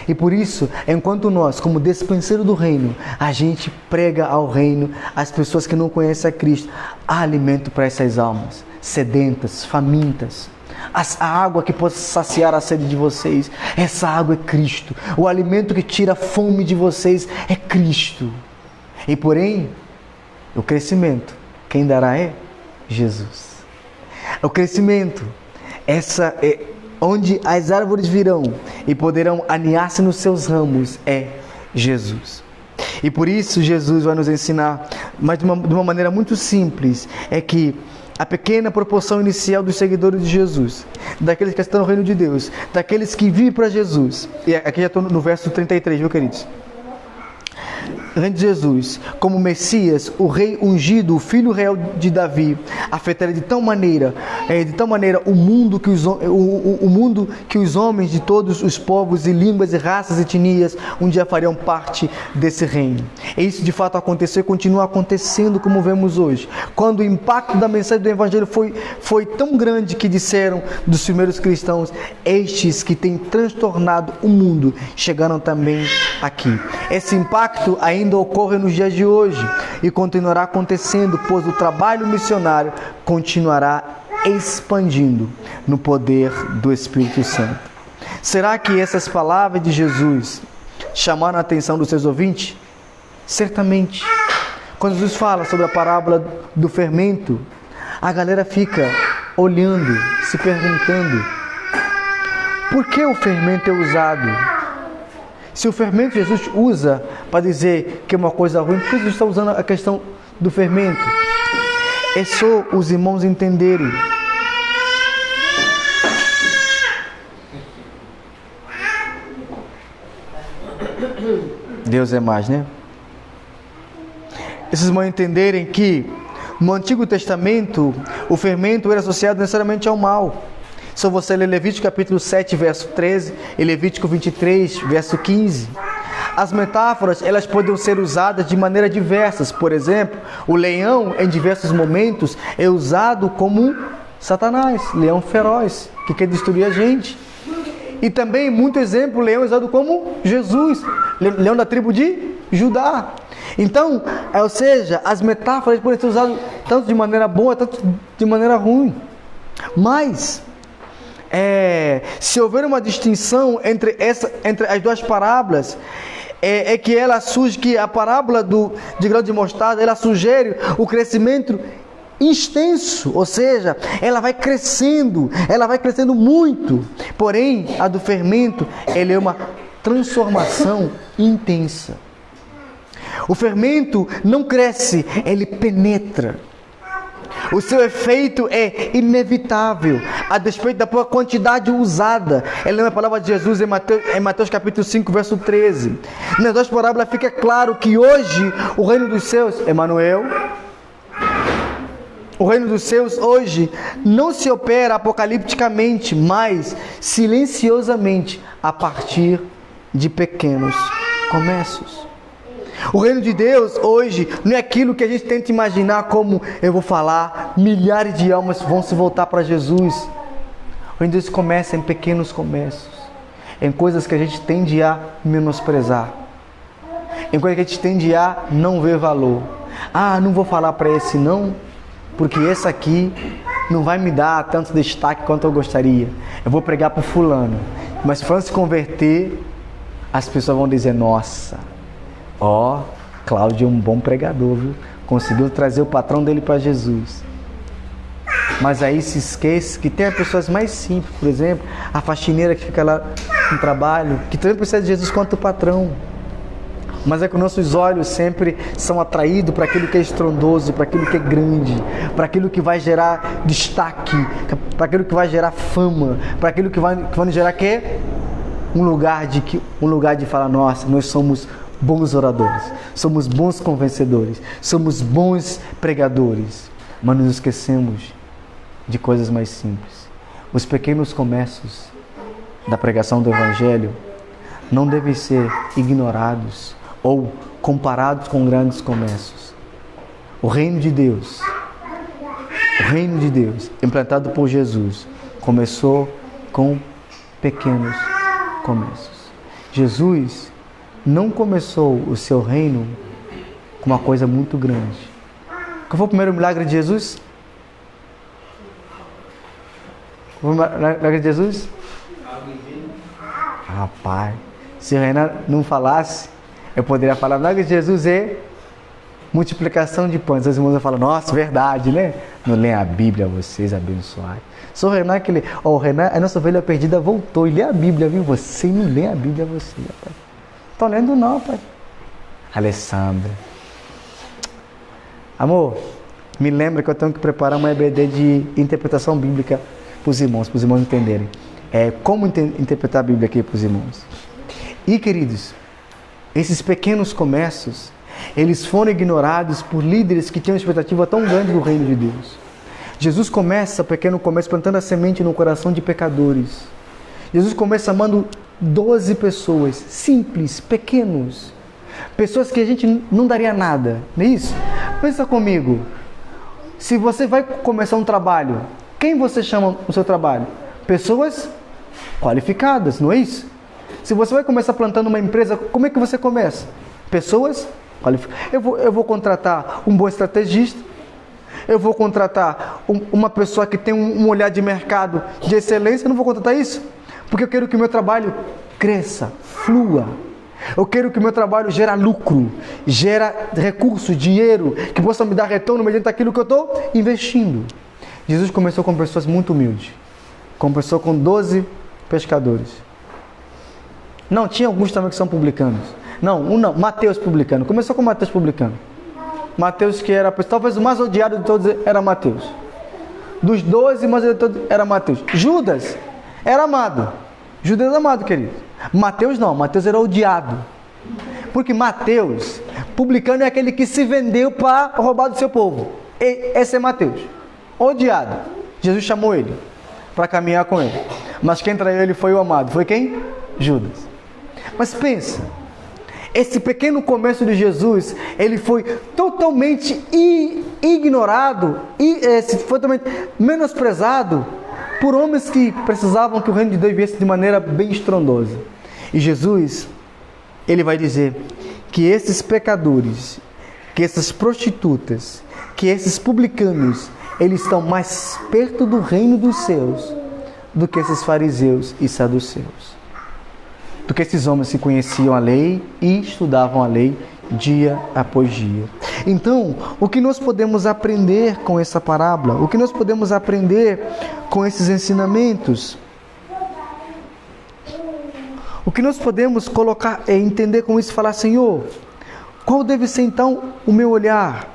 [SPEAKER 6] E por isso, enquanto nós, como despenseiro do reino, a gente prega ao reino, as pessoas que não conhecem a Cristo, há alimento para essas almas, sedentas, famintas. A água que possa saciar a sede de vocês, essa água é Cristo. O alimento que tira a fome de vocês é Cristo. E porém, o crescimento, quem dará é Jesus. O crescimento, essa é onde as árvores virão e poderão aninhar-se nos seus ramos, é Jesus. E por isso Jesus vai nos ensinar, mas de uma maneira muito simples, é que a pequena proporção inicial dos seguidores de Jesus, daqueles que estão no reino de Deus, daqueles que vivem para Jesus, e aqui já estou no verso 33, viu, queridos? Reino de Jesus, como Messias, o rei ungido, o filho real de Davi, afetaria de tal maneira o mundo que os homens de todos os povos e línguas e raças e etnias um dia fariam parte desse reino. E isso de fato aconteceu e continua acontecendo como vemos hoje. Quando o impacto da mensagem do Evangelho foi tão grande que disseram dos primeiros cristãos, estes que têm transtornado o mundo chegaram também aqui. Esse impacto ainda ocorre nos dias de hoje e continuará acontecendo, pois o trabalho missionário continuará expandindo no poder do Espírito Santo. Será que essas palavras de Jesus chamaram a atenção dos seus ouvintes? Certamente. Quando Jesus fala sobre a parábola do fermento, a galera fica olhando, se perguntando: por que o fermento é usado? Se o fermento Jesus usa para dizer que é uma coisa ruim, por que Jesus está usando a questão do fermento? É só os irmãos entenderem. Deus é mais, né? Esses irmãos entenderem que no Antigo Testamento o fermento era associado necessariamente ao mal. Se você ler Levítico capítulo 7, verso 13 e Levítico 23, verso 15, as metáforas elas podem ser usadas de maneira diversas. Por exemplo, o leão em diversos momentos é usado como Satanás, leão feroz, que quer destruir a gente. E também, muito exemplo, o leão é usado como Jesus, leão da tribo de Judá. Então, ou seja, as metáforas podem ser usadas tanto de maneira boa, tanto de maneira ruim. Mas se houver uma distinção entre as duas parábolas, é que ela surge, que a parábola de grão de mostarda, ela sugere o crescimento extenso, ou seja, ela vai crescendo muito. Porém, a do fermento, ela é uma transformação intensa. O fermento não cresce, ele penetra. O seu efeito é inevitável, a despeito da pouca quantidade usada. Ela é a palavra de Jesus em Mateus capítulo 5, verso 13. Nas duas parábolas fica claro que hoje o reino dos céus, Emanuel, o reino dos céus hoje não se opera apocalipticamente, mas silenciosamente a partir de pequenos comércios. O reino de Deus hoje não é aquilo que a gente tenta imaginar como, eu vou falar, milhares de almas vão se voltar para Jesus. O reino de Deus começa em pequenos comércios, em coisas que a gente tende a menosprezar, em coisas que a gente tende a não ver valor. Não vou falar para esse não, porque esse aqui não vai me dar tanto destaque quanto eu gostaria. Eu vou pregar para o fulano, mas se fulano se converter, as pessoas vão dizer, nossa, Cláudio é um bom pregador, viu? Conseguiu trazer o patrão dele para Jesus. Mas aí se esquece que tem as pessoas mais simples, por exemplo, a faxineira que fica lá no trabalho, que também precisa de Jesus quanto o patrão. Mas é que os nossos olhos sempre são atraídos para aquilo que é estrondoso, para aquilo que é grande, para aquilo que vai gerar destaque, para aquilo que vai gerar fama, para aquilo que vai gerar um lugar de falar, nossa, nós somos bons oradores, somos bons convencedores, somos bons pregadores, mas nos esquecemos de coisas mais simples. Os pequenos comércios da pregação do Evangelho não devem ser ignorados ou comparados com grandes comércios. O reino de Deus, implantado por Jesus, começou com pequenos comércios. Jesus não começou o seu reino com uma coisa muito grande. Qual foi o primeiro milagre de Jesus? Qual foi o milagre de Jesus? Rapaz, se o Renan não falasse, eu poderia falar, o milagre de Jesus é multiplicação de pães. As irmãs falam, nossa, verdade, né? Não leem a Bíblia, vocês abençoados. Sou o Renan que lê. O Renan, a nossa ovelha perdida, voltou e lê a Bíblia, viu? Você não lê a Bíblia, você, rapaz. Estou lendo não, pai. Alessandra. Amor, me lembra que eu tenho que preparar uma EBD de interpretação bíblica para os irmãos entenderem. Como interpretar a Bíblia aqui para os irmãos. E, queridos, esses pequenos comércios, eles foram ignorados por líderes que tinham uma expectativa tão grande do reino de Deus. Jesus começa pequeno comércio plantando a semente no coração de pecadores. Jesus começa amando 12 pessoas, simples, pequenos. Pessoas que a gente não daria nada, não é isso? Pensa comigo, se você vai começar um trabalho, quem você chama no seu trabalho? Pessoas qualificadas, não é isso? Se você vai começar plantando uma empresa, como é que você começa? Pessoas qualificadas. Eu vou contratar um bom estrategista, eu vou contratar uma pessoa que tem um olhar de mercado de excelência, eu não vou contratar isso? Porque eu quero que o meu trabalho cresça, flua. Eu quero que o meu trabalho gere lucro, gera recurso, dinheiro, que possa me dar retorno mediante aquilo que eu estou investindo. Jesus começou com pessoas muito humildes. Começou com 12 pescadores. Não, tinha alguns também que são publicanos. Não, Mateus publicano. Começou com Mateus publicano. Mateus que era, talvez o mais odiado de todos era Mateus. Dos 12, mais odiado de todos era Mateus. Judas era amado. Judas era amado, querido. Mateus não, Mateus era odiado. Porque Mateus, publicano, é aquele que se vendeu para roubar do seu povo. Esse é Mateus. Odiado. Jesus chamou ele para caminhar com ele. Mas quem traiu ele foi o amado. Foi quem? Judas. Mas pensa, esse pequeno começo de Jesus, ele foi totalmente ignorado, foi totalmente menosprezado por homens que precisavam que o reino de Deus viesse de maneira bem estrondosa. E Jesus, ele vai dizer que esses pecadores, que essas prostitutas, que esses publicanos, eles estão mais perto do reino dos céus do que esses fariseus e saduceus. Do que esses homens que conheciam a lei e estudavam a lei dia após dia. Então, o que nós podemos aprender com essa parábola? O que nós podemos aprender com esses ensinamentos? O que nós podemos colocar é entender com isso e falar, Senhor, qual deve ser então o meu olhar?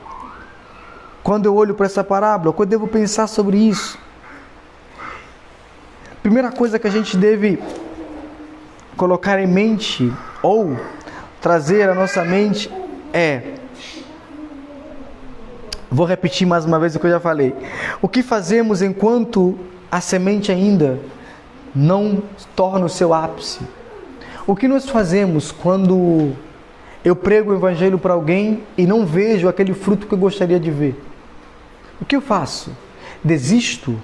[SPEAKER 6] Quando eu olho para essa parábola, quando eu devo pensar sobre isso? Primeira coisa que a gente deve colocar em mente ou trazer à nossa mente vou repetir mais uma vez o que eu já falei. O que fazemos enquanto a semente ainda não torna o seu ápice? O que nós fazemos quando eu prego o evangelho para alguém e não vejo aquele fruto que eu gostaria de ver? O que eu faço? Desisto?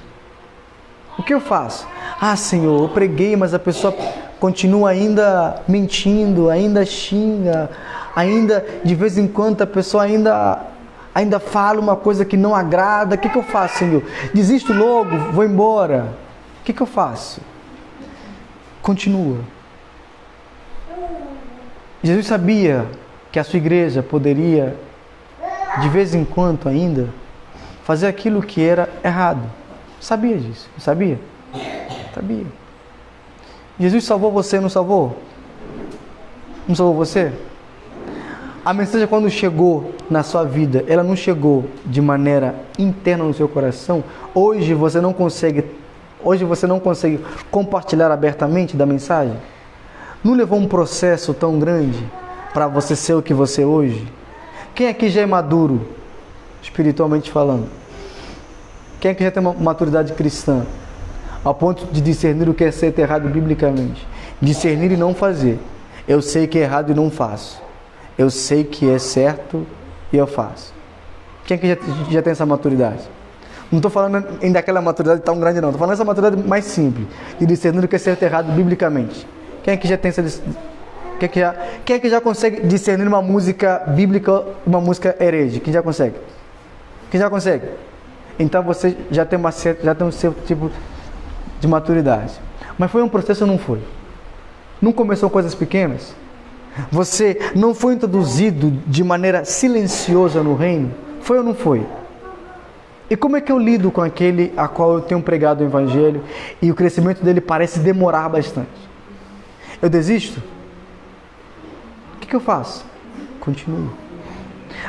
[SPEAKER 6] O que eu faço? Senhor, eu preguei, mas a pessoa continua ainda mentindo, ainda xinga, ainda de vez em quando a pessoa ainda fala uma coisa que não agrada. O que eu faço, Senhor? Desisto logo, vou embora. O que eu faço? Continua. Jesus sabia que a sua igreja poderia, de vez em quando ainda, fazer aquilo que era errado. Sabia disso? Sabia? Sabia. Jesus salvou você, não salvou? Não salvou você? A mensagem, quando chegou na sua vida, ela não chegou de maneira interna no seu coração. Hoje você não consegue compartilhar abertamente da mensagem? Não levou um processo tão grande para você ser o que você é hoje? Quem aqui já é maduro, espiritualmente falando? Quem aqui já tem uma maturidade cristã, a ponto de discernir o que é certo e errado biblicamente? Discernir e não fazer. Eu sei que é errado e não faço. Eu sei que é certo e eu faço. Quem aqui já tem essa maturidade? Não estou falando ainda daquela maturidade tão grande não. Estou falando dessa maturidade mais simples, de discernir o que é certo e errado biblicamente. Quem aqui já tem Quem é que já consegue discernir uma música bíblica, uma música herege? Quem já consegue? Quem já consegue? Então você já tem um certo tipo de maturidade. Mas foi um processo ou não foi? Não começou coisas pequenas? Você não foi introduzido de maneira silenciosa no reino? Foi ou não foi? E como é que eu lido com aquele a qual eu tenho pregado o evangelho e o crescimento dele parece demorar bastante? Eu desisto? O que eu faço? Continuo.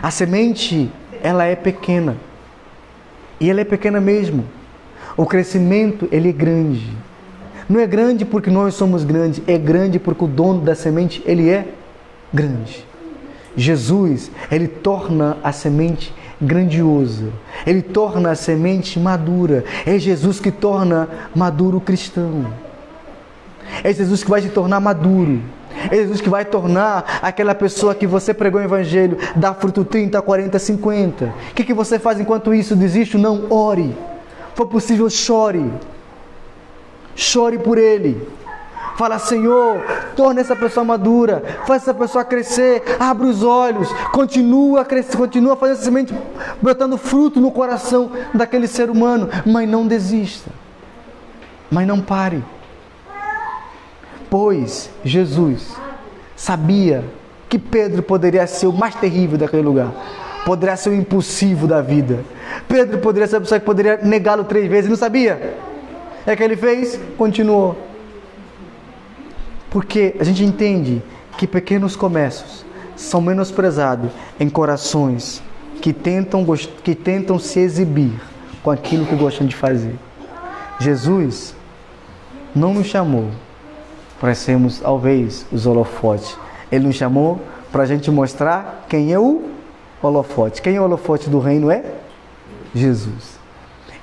[SPEAKER 6] A semente, ela é pequena. E ela é pequena mesmo. O crescimento, ele é grande. Não é grande porque nós somos grandes, é grande porque o dono da semente, ele é grande. Jesus, ele torna a semente grandiosa. Ele torna a semente madura. É Jesus que torna maduro o cristão. É Jesus que vai te tornar maduro. É Jesus que vai tornar aquela pessoa que você pregou o evangelho dar fruto 30, 40, 50. O que você faz enquanto isso? Desiste? Não, ore. Se for possível, chore. Chore por ele. Fala, Senhor, torna essa pessoa madura, faz essa pessoa crescer, abre os olhos, continua a crescer, continua fazendo essa semente, brotando fruto no coração daquele ser humano, mas não desista, mas não pare. Pois Jesus sabia que Pedro poderia ser o mais terrível daquele lugar, poderia ser o impulsivo da vida. Pedro poderia ser a pessoa que poderia negá-lo 3 vezes, não sabia? É que ele fez, continuou. Porque a gente entende que pequenos comércios são menosprezados em corações que tentam se exibir com aquilo que gostam de fazer. Jesus não nos chamou para sermos, talvez, os holofotes. Ele nos chamou para a gente mostrar quem é o holofote. Quem é o holofote do reino é Jesus.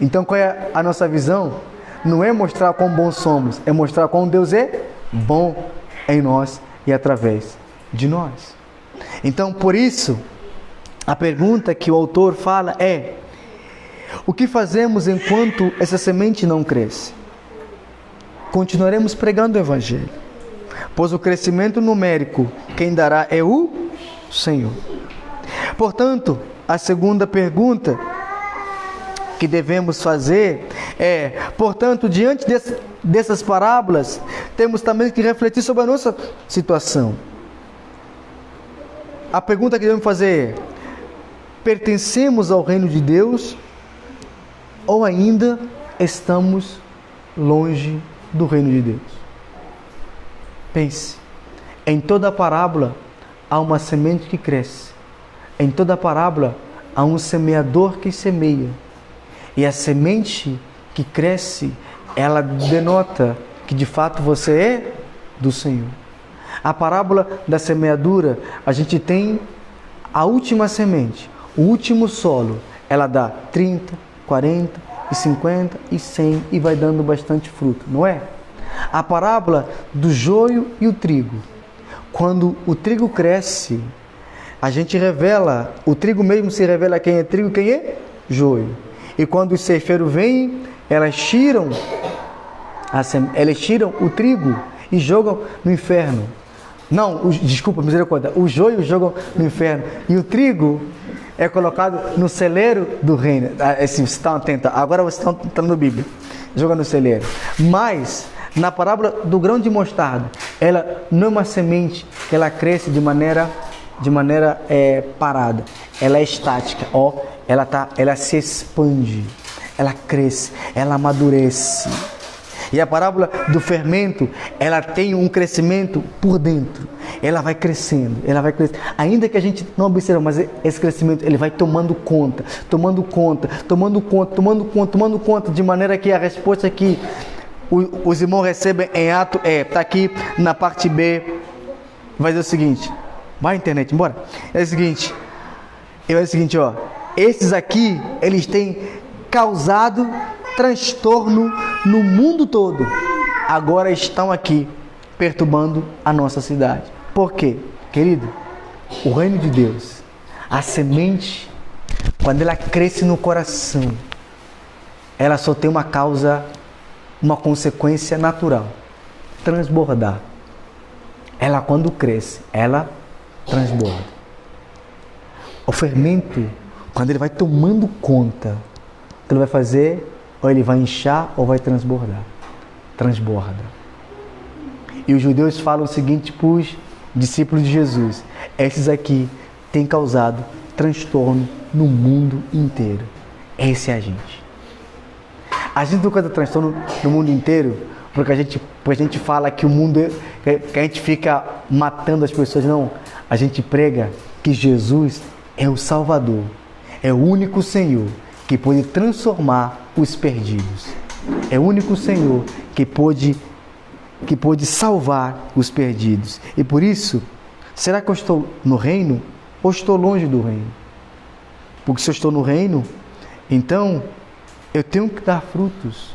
[SPEAKER 6] Então, qual é a nossa visão? Não é mostrar quão bons somos, é mostrar quão Deus é bom em nós e através de nós. Então, por isso, a pergunta que o autor fala é: o que fazemos enquanto essa semente não cresce? Continuaremos pregando o evangelho, pois o crescimento numérico quem dará é o Senhor. Portanto, a segunda pergunta que devemos fazer é, portanto, diante dessas parábolas, temos também que refletir sobre a nossa situação. A pergunta que devemos fazer é: pertencemos ao reino de Deus ou ainda estamos longe do reino de Deus? Pense, em toda parábola há uma semente que cresce. Em toda parábola há um semeador que semeia. E a semente que cresce, ela denota que de fato você é do Senhor. A parábola da semeadura, a gente tem a última semente, o último solo. Ela dá 30, 40, e 50 e 100 e vai dando bastante fruto, não é? A parábola do joio e o trigo. Quando o trigo cresce, a gente revela, o trigo mesmo se revela quem é trigo e quem é joio. E quando os ceifeiros vêm, elas tiram o trigo e jogam no inferno. Não, desculpa, misericórdia. O joio jogam no inferno. E o trigo é colocado no celeiro do reino. Assim, você está atento. Agora você está no Bíblia. Joga no celeiro. Mas, na parábola do grão de mostarda, ela não é uma semente que ela cresce de maneira parada. Ela é estática. Ela se expande. Ela cresce. Ela amadurece. E a parábola do fermento, ela tem um crescimento por dentro. Ela vai crescendo, ainda que a gente não observe, mas esse crescimento, ele vai tomando conta, de maneira que a resposta que os irmãos recebem em ato está aqui na parte B, vai dizer o seguinte, vai internet, embora, é o seguinte, esses aqui, eles têm causado transtorno no mundo todo, agora estão aqui perturbando a nossa cidade. Por quê? Querido, o reino de Deus, a semente, quando ela cresce no coração, ela só tem uma causa, uma consequência natural: transbordar. ela quando cresce, ela transborda. O fermento, quando ele vai tomando conta, o que ele vai fazer? Ou ele vai inchar ou vai transbordar. Transborda. E os judeus falam o seguinte para os discípulos de Jesus: esses aqui têm causado transtorno no mundo inteiro. Esse é a gente. A gente não causa transtorno no mundo inteiro porque a gente fala que o mundo, que a gente fica matando as pessoas. Não, a gente prega que Jesus é o Salvador, é o único Senhor que pode transformar os perdidos. É o único Senhor que pode salvar os perdidos. E por isso, será que eu estou no reino ou estou longe do reino? Porque se eu estou no reino, então eu tenho que dar frutos.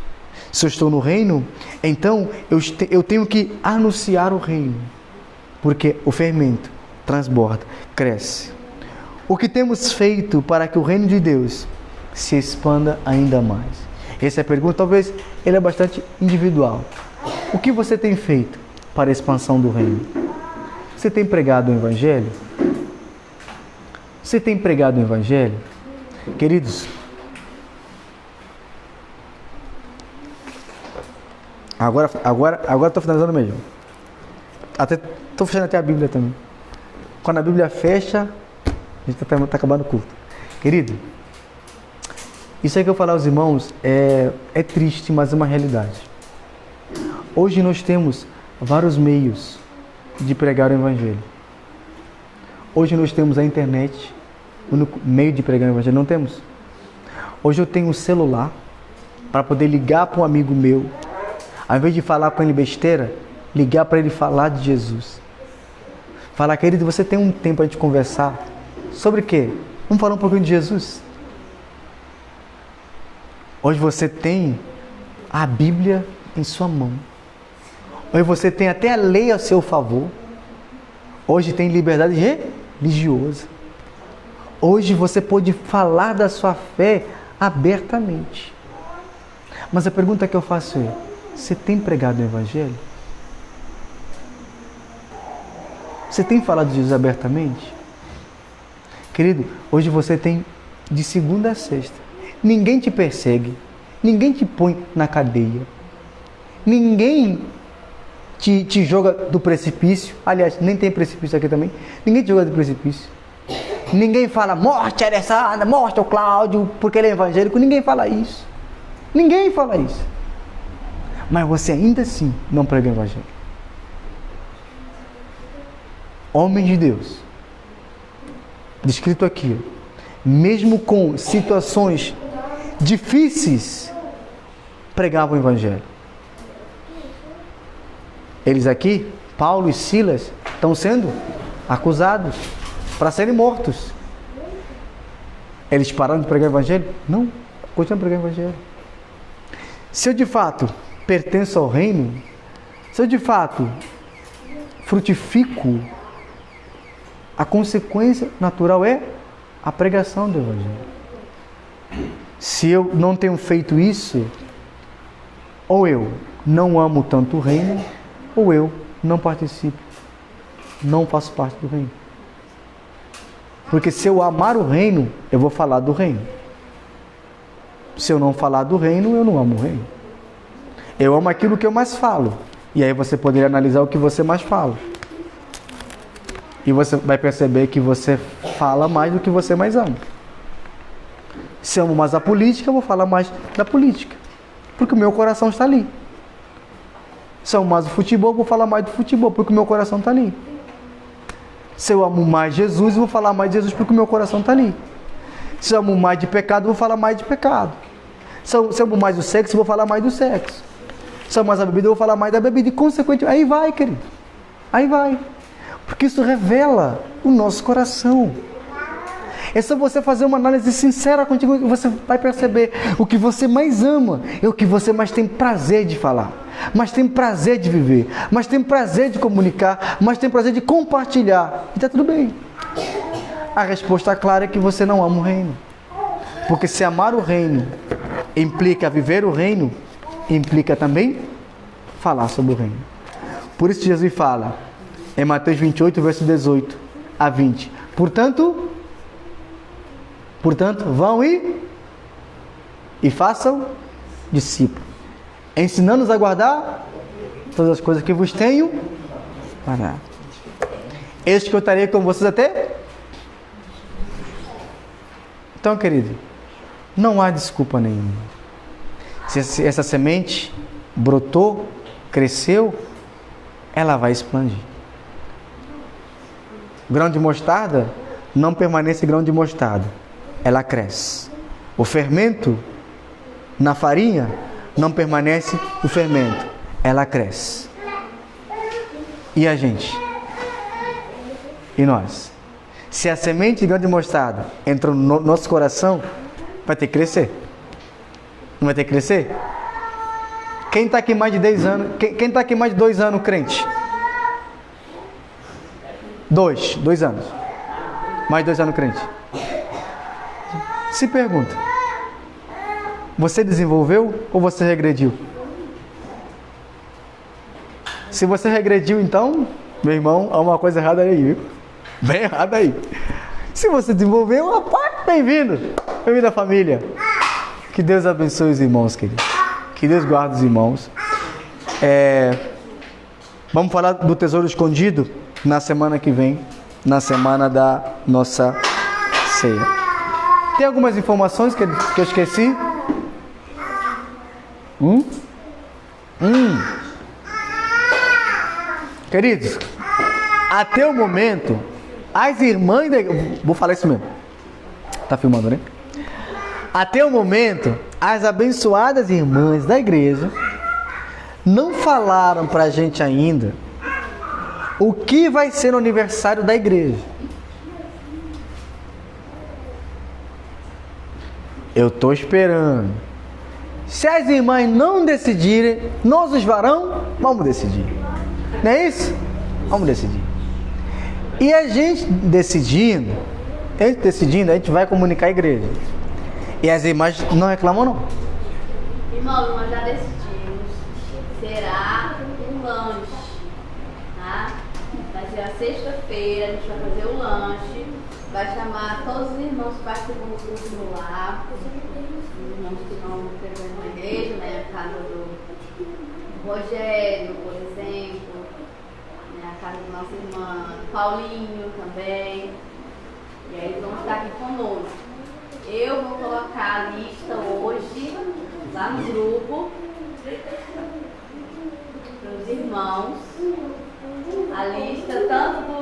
[SPEAKER 6] Se eu estou no reino, então eu tenho que anunciar o reino. Porque o fermento transborda, cresce. O que temos feito para que o reino de Deus se expanda ainda mais? Essa é a pergunta, talvez ele é bastante individual. O que você tem feito para a expansão do reino? Você tem pregado o Evangelho? Você tem pregado o Evangelho? Queridos, agora estou finalizando mesmo. Estou fechando até a Bíblia também. Quando a Bíblia fecha, a gente está acabando o culto. Querido, isso aí que eu falar aos irmãos é triste, mas é uma realidade. Hoje nós temos vários meios de pregar o Evangelho. Hoje nós temos a internet, o único meio de pregar o Evangelho. Não temos? Hoje eu tenho um celular para poder ligar para um amigo meu. Ao invés de falar com ele besteira, ligar para ele falar de Jesus. Falar, querido, você tem um tempo para a gente conversar? Sobre o quê? Vamos falar um pouquinho de Jesus? Hoje você tem a Bíblia em sua mão. Hoje você tem até a lei a seu favor. Hoje tem liberdade religiosa. Hoje você pode falar da sua fé abertamente. Mas a pergunta que eu faço é: você tem pregado o Evangelho? Você tem falado de Jesus abertamente? Querido, hoje você tem de segunda a sexta. Ninguém te persegue. Ninguém te põe na cadeia. Ninguém te joga do precipício. Aliás, nem tem precipício aqui também. Ninguém te joga do precipício. Ninguém fala, morte a Alessandra, morte ao Cláudio, porque ele é evangélico. Ninguém fala isso. Ninguém fala isso. Mas você ainda assim não prega o Evangelho. Homens de Deus, descrito aqui, mesmo com situações difíceis, pregavam o Evangelho. Eles aqui, Paulo e Silas, estão sendo acusados para serem mortos. Eles pararam de pregar o Evangelho? Não, continuam pregando o Evangelho. Se eu de fato pertenço ao reino, se eu de fato frutifico, a consequência natural é a pregação do Evangelho. Se eu não tenho feito isso, ou eu não amo tanto o reino, ou eu não participo, não faço parte do reino. Porque se eu amar o reino, eu vou falar do reino. Se eu não falar do reino, eu não amo o reino. Eu amo aquilo que eu mais falo. E aí você poderia analisar o que você mais fala. E você vai perceber que você fala mais do que você mais ama. Se eu amo mais a política, eu vou falar mais da política. Porque o meu coração está ali. Se eu amo mais o futebol, eu vou falar mais do futebol, porque o meu coração está ali. Se eu amo mais Jesus, eu vou falar mais de Jesus, porque o meu coração está ali. Se eu amo mais de pecado, eu vou falar mais de pecado. Se eu amo mais do sexo, eu vou falar mais do sexo. Se eu amo mais a bebida, eu vou falar mais da bebida. E consequentemente, aí vai, querido. Aí vai. Porque isso revela o nosso coração. É só você fazer uma análise sincera contigo e você vai perceber o que você mais ama é o que você mais tem prazer de falar, mais tem prazer de viver, mais tem prazer de comunicar, mais tem prazer de compartilhar. E está tudo bem. A resposta clara é que você não ama o reino. Porque se amar o reino implica viver o reino, implica também falar sobre o reino. Por isso Jesus fala, Em Mateus 28, verso 18 a 20. Portanto, vão e façam discípulos, ensinando-os a guardar todas as coisas que vos tenho mandado. Eis que eu estarei com vocês até. Então, querido, não há desculpa nenhuma. Se essa semente brotou, cresceu, ela vai expandir. Grão de mostarda não permanece grão de mostarda, ela cresce. O fermento na farinha não permanece o fermento, ela cresce. E a gente? E nós? Se a semente de grão de mostarda entrou no nosso coração, vai ter que crescer. Não vai ter que crescer? Quem está aqui mais de 10 anos? Quem está aqui mais de 2 anos crente? 2 anos. Mais de 2 anos crente. Se pergunta: você desenvolveu ou você regrediu? Se você regrediu, então, meu irmão, há uma coisa errada aí, viu? Bem errada aí. Se você desenvolveu, rapaz, bem-vindo. Bem-vindo à família. Que Deus abençoe os irmãos, queridos. Que Deus guarde os irmãos. Vamos falar do tesouro escondido na semana que vem, na semana da nossa ceia. Tem algumas informações que eu esqueci? Queridos, até o momento, as irmãs da igreja, vou falar isso mesmo. Tá filmando, né? Até o momento, as abençoadas irmãs da igreja não falaram pra gente ainda o que vai ser no aniversário da igreja. Eu estou esperando. Se as irmãs não decidirem, nós os varões vamos decidir. Não é isso? Vamos decidir. E a gente decidindo, a gente vai comunicar a igreja. E as irmãs não reclamam, não.
[SPEAKER 4] Irmãos, nós já decidimos. Será um lanche. Tá? Vai ser a sexta-feira, a gente vai fazer o lanche. Vai chamar todos os irmãos que participam do grupo lá. Os irmãos que não frequentam a igreja, né? A casa do Rogério, por exemplo. Né? A casa da nossa irmã Paulinho também. E aí eles vão estar aqui conosco. Eu vou colocar a lista hoje lá no grupo para os irmãos. A lista tanto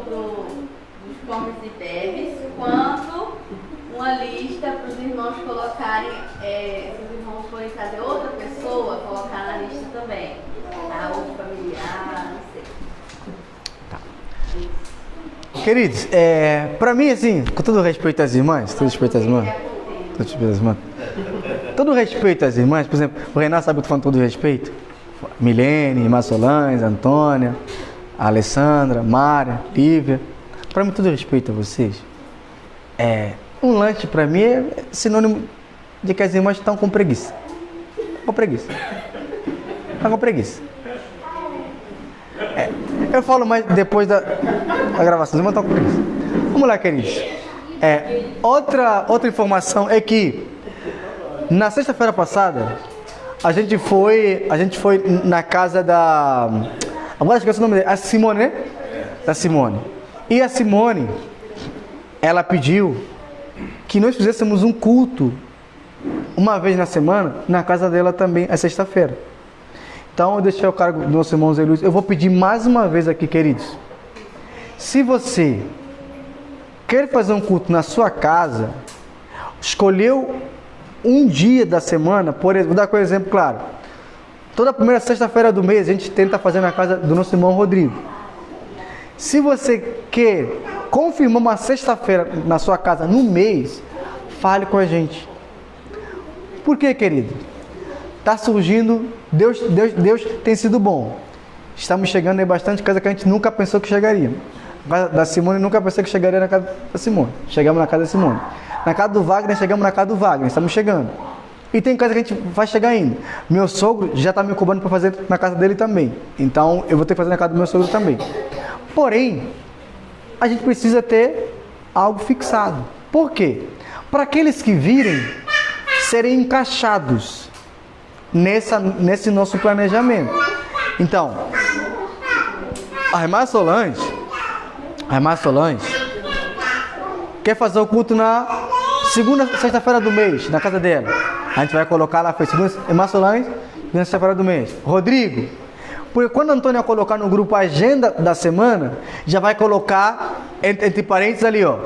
[SPEAKER 4] dos comes e bebes, quanto uma lista para os irmãos colocarem, se os irmãos forem trazer outra pessoa, colocar na lista também. Tá? Outro familiar, não sei.
[SPEAKER 6] Queridos, para mim, assim, com todo respeito às irmãs, todo respeito às irmãs, por exemplo, o Renato sabe que eu tô falando todo respeito. Milene, irmã Solange, Antônia, Alessandra, Mária, Lívia. Para mim, todo respeito a vocês. Um lanche para mim é sinônimo de que as irmãs estão com preguiça. Estão com preguiça. Eu falo mais depois da gravação, mas estão com preguiça. Vamos lá, queridos. Outra informação é que na sexta-feira passada a gente foi na casa da... Agora esqueci o nome dela. A Simone, né? Da Simone. E a Simone, ela pediu que nós fizéssemos um culto uma vez na semana na casa dela também, a sexta-feira. Então eu deixei o cargo do nosso irmão Zé Luiz. Eu vou pedir mais uma vez aqui, queridos. Se você quer fazer um culto na sua casa, escolheu um dia da semana, por exemplo, vou dar um exemplo claro. Toda primeira sexta-feira do mês a gente tenta fazer na casa do nosso irmão Rodrigo. Se você quer confirmar uma sexta-feira na sua casa no mês, fale com a gente. Por quê, querido? Está surgindo, Deus tem sido bom. Estamos chegando em bastante casa que a gente nunca pensou que chegaria. Na casa da Simone, nunca pensei que chegaria na casa da Simone. Chegamos na casa da Simone. Na casa do Wagner, chegamos na casa do Wagner. Estamos chegando. E tem casa que a gente vai chegar ainda. Meu sogro já está me cobrando para fazer na casa dele também. Então, eu vou ter que fazer na casa do meu sogro também. Porém, a gente precisa ter algo fixado. Por quê? Para aqueles que virem serem encaixados nesse nosso planejamento. Então, a irmã Solange quer fazer o culto na segunda sexta-feira do mês, na casa dela. A gente vai colocar lá, irmã Solange, segunda sexta-feira do mês. Rodrigo, porque quando a Antônia colocar no grupo a agenda da semana, já vai colocar entre parênteses ali, ó,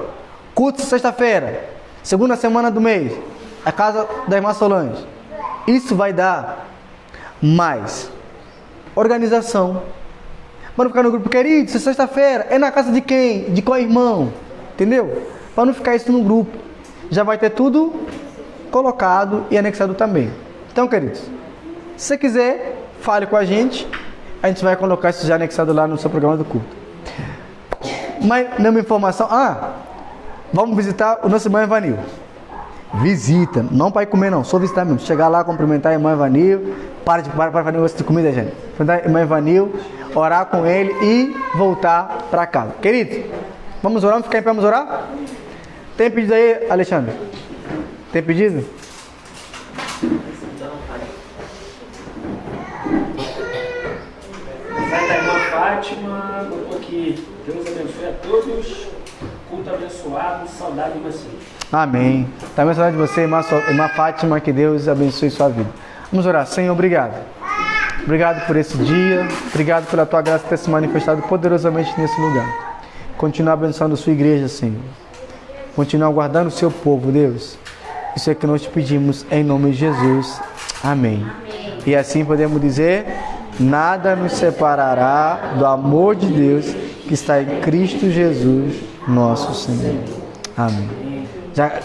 [SPEAKER 6] culto sexta-feira, segunda semana do mês, a casa da irmã Solange. Isso vai dar mais organização. Para não ficar no grupo, querido, sexta-feira é na casa de quem? De qual irmão? Entendeu? Para não ficar isso no grupo. Já vai ter tudo colocado e anexado também. Então, queridos, se você quiser, fale com a gente vai colocar isso já anexado lá no seu programa do culto. Mas, nenhuma informação. Vamos visitar o nosso irmão Evanil. Visita, não para ir comer não, só visitar mesmo. Chegar lá, cumprimentar a irmã Evanil. Para fazer negócio de comida, gente. Cumprimentar a irmã Evanil, orar com ele e voltar para casa. Querido, vamos orar? Vamos ficar em pé, vamos orar? Tem pedido aí, Alexandre? Tem pedido?
[SPEAKER 3] Santa Irmã Fátima botou aqui: Deus abençoe a todos, culto abençoado, saudade de vocês.
[SPEAKER 6] Amém. Também saudade de você, irmã Fátima, que Deus abençoe sua vida. Vamos orar. Senhor, obrigado. Obrigado por esse dia, obrigado pela tua graça ter se manifestado poderosamente nesse lugar. Continua abençoando a sua igreja, Senhor. Continua guardando o seu povo, Deus. Isso é que nós te pedimos em nome de Jesus. Amém. E assim podemos dizer: nada nos separará do amor de Deus que está em Cristo Jesus, nosso Senhor. Amém.